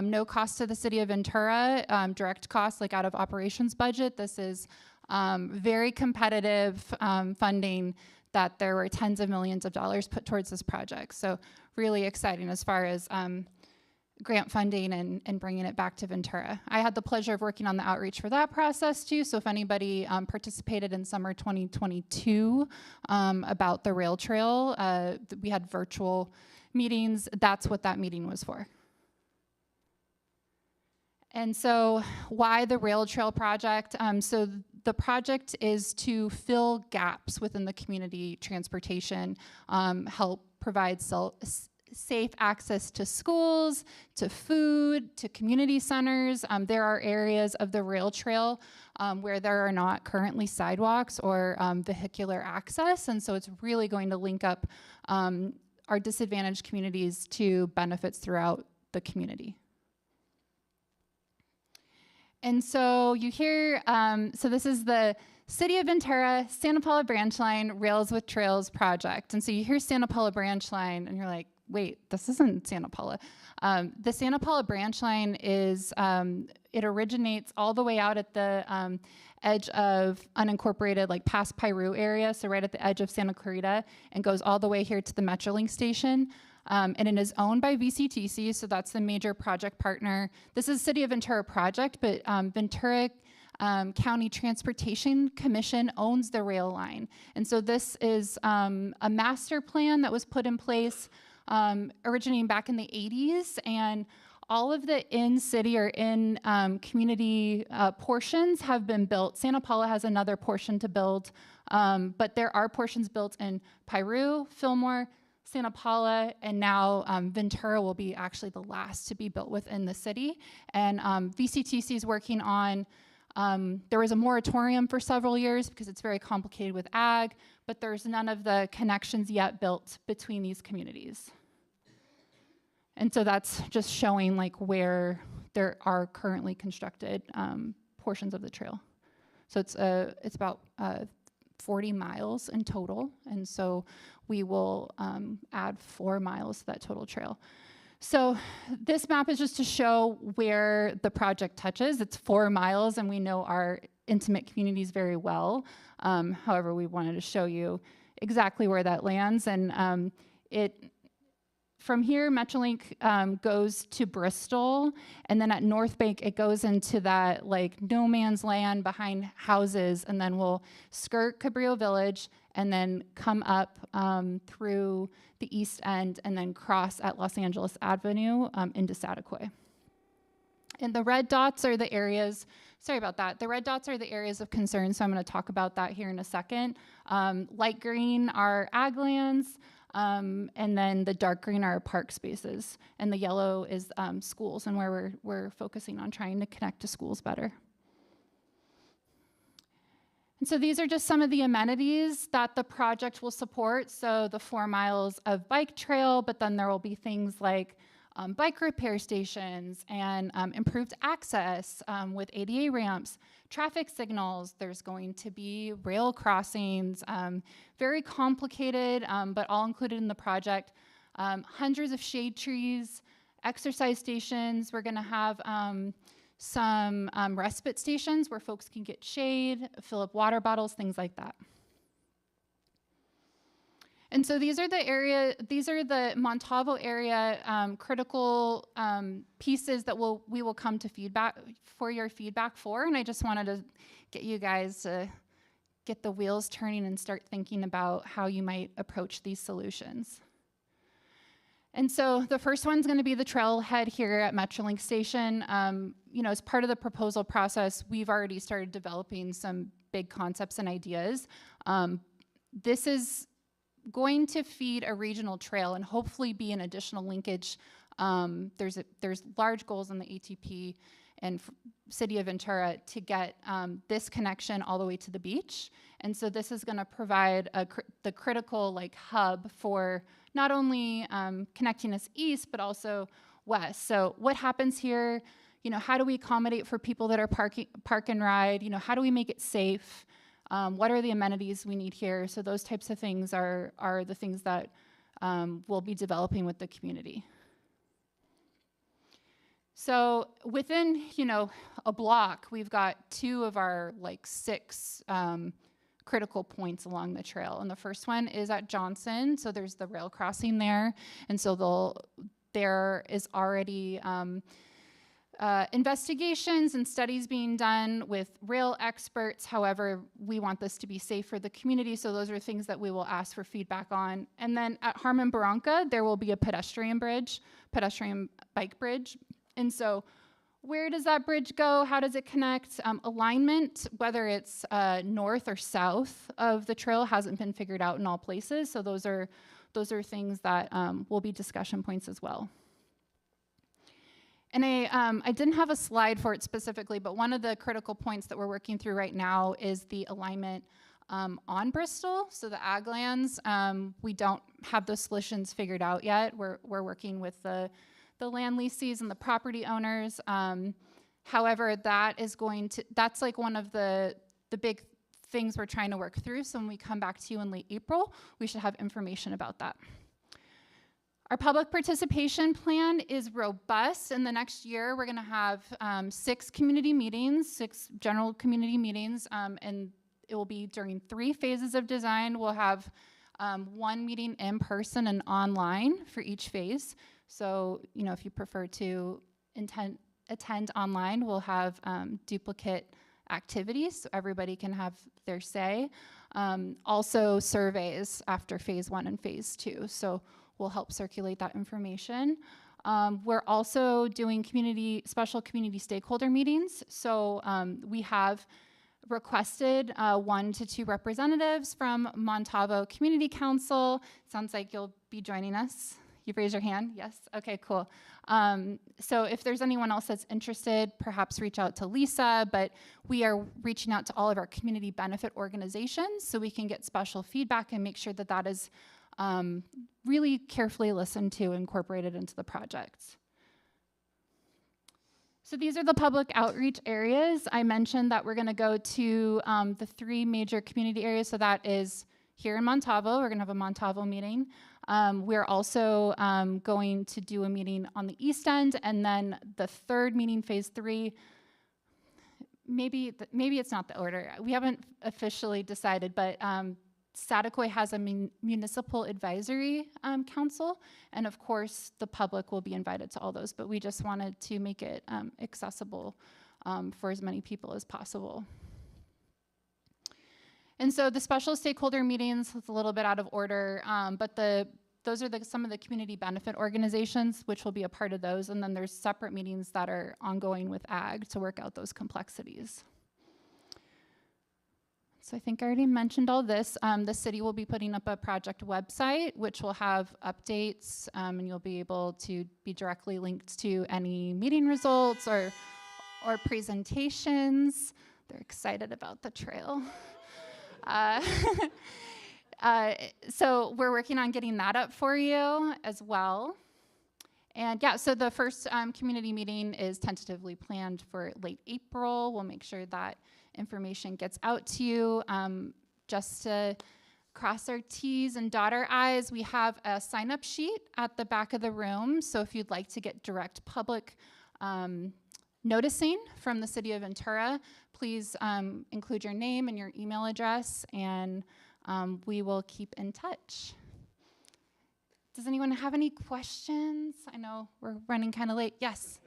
no cost to the city of Ventura, direct costs like out of operations budget. This is very competitive funding that there were tens of millions of dollars put towards this project. So really exciting as far as grant funding and bringing it back to Ventura. I had the pleasure of working on the outreach for that process too, so if anybody participated in summer 2022 about the rail trail, we had virtual meetings. That's what that meeting was for. And so why the rail trail project? So the project is to fill gaps within the community transportation, help provide safe access to schools, to food, to community centers. There are areas of the rail trail where there are not currently sidewalks or vehicular access, and so it's really going to link up our disadvantaged communities to benefits throughout the community. And so you hear, so this is the City of Ventura, Santa Paula Branch Line, Rails with Trails project. And so you hear Santa Paula Branch Line, and you're like, wait, this isn't Santa Paula. The Santa Paula Branch Line is, it originates all the way out at the edge of unincorporated, like past Piru area, so right at the edge of Santa Clarita, and goes all the way here to the Metrolink station. And it is owned by VCTC, so that's the major project partner. This is City of Ventura project, but Ventura County Transportation Commission owns the rail line. And so this is a master plan that was put in place originating back in the 80s, and all of the in-city or in-community portions have been built. Santa Paula has another portion to build, but there are portions built in Piru, Fillmore, Santa Paula, and now Ventura will be actually the last to be built within the city. And VCTC is working on, there was a moratorium for several years because it's very complicated with ag, but there's none of the connections yet built between these communities. And so that's just showing like where there are currently constructed portions of the trail. So it's about 40 miles in total, and so we will add 4 miles to that total trail. So this map is just to show where the project touches. It's 4 miles, and we know our intimate communities very well. However, we wanted to show you exactly where that lands, and from here, Metrolink goes to Bristol, and then at North Bank, it goes into that like no man's land behind houses, and then we'll skirt Cabrillo Village, and then come up through the East End, and then cross at Los Angeles Avenue into Saticoy. And the red dots are the areas, sorry about that, the red dots are the areas of concern, so I'm gonna talk about that here in a second. Light green are ag lands, and then the dark green are park spaces, and the yellow is schools, and where we're focusing on trying to connect to schools better. And so these are just some of the amenities that the project will support. So the 4 miles of bike trail, but then there will be things like bike repair stations and improved access with ADA ramps, traffic signals. There's going to be rail crossings, very complicated, but all included in the project. Hundreds of shade trees, exercise stations. We're gonna have some respite stations where folks can get shade, fill up water bottles, things like that. And so these are the Montalvo area critical pieces that we will come to your feedback for. And I just wanted to get you guys to get the wheels turning and start thinking about how you might approach these solutions. And so the first one's going to be the trailhead here at Metrolink Station. You know, as part of the proposal process, we've already started developing some big concepts and ideas. this is going to feed a regional trail and hopefully be an additional linkage. There's large goals in the ATP and City of Ventura to get this connection all the way to the beach. And so this is going to provide the critical like hub for not only connecting us east, but also west. So what happens here? You know, how do we accommodate for people that are park and ride? You know, how do we make it safe? What are the amenities we need here? So those types of things are the things that we'll be developing with the community. So within, you know, a block, we've got 2 of our like 6 critical points along the trail. And the first one is at Johnson. So there's the rail crossing there. And so there is already investigations and studies being done with rail experts. However, we want this to be safe for the community. So those are things that we will ask for feedback on. And then at Harmon Barranca, there will be a pedestrian bike bridge. And so where does that bridge go? How does it connect? Alignment, whether it's north or south of the trail, hasn't been figured out in all places. So those are things that will be discussion points as well. And I didn't have a slide for it specifically, but one of the critical points that we're working through right now is the alignment on Bristol. So the ag lands, we don't have those solutions figured out yet. We're working with the land leases and the property owners. However, that's like one of the big things we're trying to work through. So when we come back to you in late April, we should have information about that. Our public participation plan is robust. In the next year, we're gonna have 6 community meetings, 6 general community meetings, and it will be during 3 phases of design. We'll have 1 meeting in person and online for each phase. So, you know, if you prefer to attend online, we'll have duplicate activities so everybody can have their say. Also surveys after phase 1 and phase 2. So we'll help circulate that information. We're also doing special community stakeholder meetings. So we have requested 1 to 2 representatives from Montalvo Community Council. Sounds like you'll be joining us. You've raised your hand? Yes? Okay, cool. So if there's anyone else that's interested, perhaps reach out to Lisa, but we are reaching out to all of our community benefit organizations so we can get special feedback and make sure that that is really carefully listened to, incorporated into the projects. So these are the public outreach areas. I mentioned that we're gonna go to the 3 major community areas. So that is here in Montalvo. We're gonna have a Montalvo meeting. We're also going to do a meeting on the East End, and then the 3rd meeting, phase 3, maybe it's not the order. We haven't officially decided, but Saticoy has a municipal advisory council, and of course the public will be invited to all those, but we just wanted to make it accessible for as many people as possible. And so the special stakeholder meetings is a little bit out of order, but those are some of the community benefit organizations which will be a part of those, and then there's separate meetings that are ongoing with ag to work out those complexities. So I think I already mentioned all this. The city will be putting up a project website which will have updates, and you'll be able to be directly linked to any meeting results or presentations. They're excited about the trail. So we're working on getting that up for you as well. And yeah, so the first community meeting is tentatively planned for late April. We'll make sure that information gets out to you. Just to cross our T's and dot our I's, we have a sign-up sheet at the back of the room. So if you'd like to get direct public noticing from the City of Ventura, please include your name and your email address, and we will keep in touch. Does anyone have any questions? I know we're running kind of late. Yes?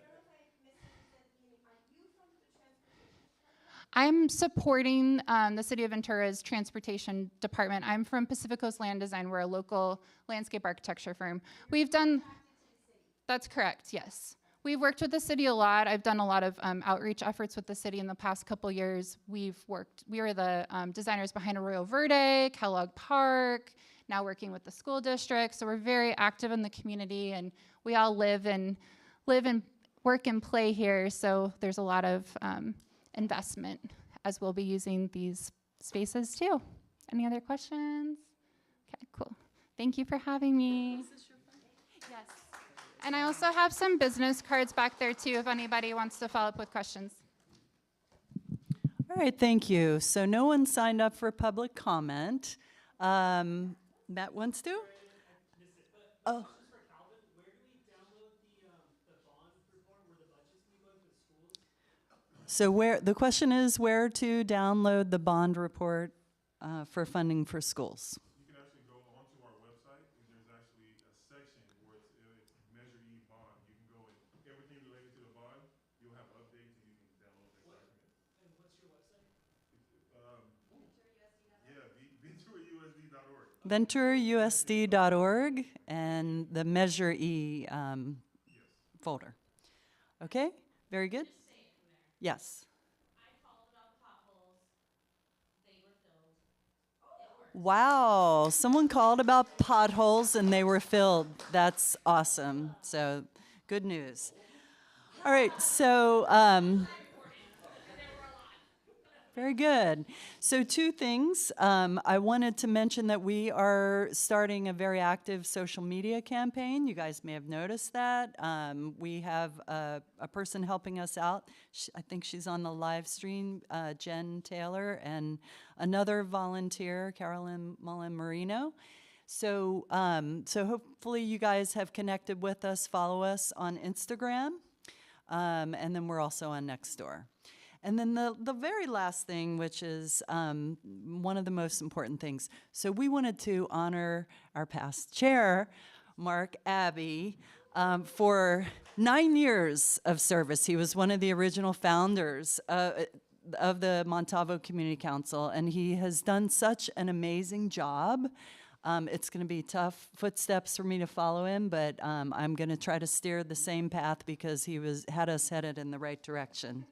I'm supporting the City of Ventura's transportation department. I'm from Pacific Coast Land Design. We're a local landscape architecture firm. We've done, that's correct, yes. We've worked with the city a lot. I've done a lot of outreach efforts with the city in the past couple years. We were the designers behind Arroyo Verde, Kellogg Park, now working with the school district. So we're very active in the community, and we all live and work and play here. So there's a lot of investment as we'll be using these spaces too. Any other questions? Okay, cool. Thank you for having me. Yes. And I also have some business cards back there too if anybody wants to follow up with questions. All right, thank you. So no one signed up for public comment. Matt wants to? Oh. So the question is where to download the bond report for funding for schools. You can actually go onto our website, and there's actually a section where it's Measure E bond. You can go and everything related to the bond, you'll have updates and you can download that document. And what's your website? VenturaUSD.org and the Measure E folder. Okay, very good. Yes. Wow, someone called about potholes and they were filled. That's awesome. So, good news. All right, so very good. So 2 things. I wanted to mention that we are starting a very active social media campaign. You guys may have noticed that. We have a person helping us out. I think she's on the live stream, Jen Taylor, and another volunteer, Carolyn Mullen Marino. So, so hopefully you guys have connected with us, follow us on Instagram, and then we're also on Nextdoor. And then the very last thing, which is one of the most important things. So we wanted to honor our past chair, Mark Abbey, for 9 years of service. He was one of the original founders of the Montalvo Community Council, and he has done such an amazing job. It's going to be tough footsteps for me to follow him, but I'm going to try to steer the same path because he had us headed in the right direction.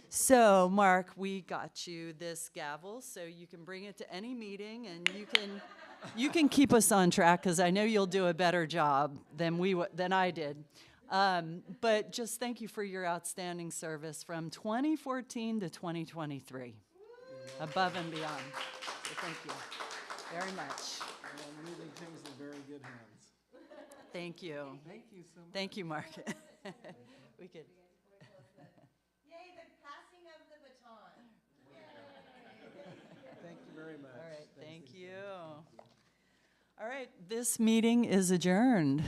So, Mark, we got you this gavel, so you can bring it to any meeting, and you can keep us on track because I know you'll do a better job than I did. But just thank you for your outstanding service from 2014 to 2023, above and beyond. So thank you very much. I'm leaving things in very good hands. Thank you. Thank you so much. Thank you, Mark. We could. Thank you very much. All right, thank you. All right, this meeting is adjourned.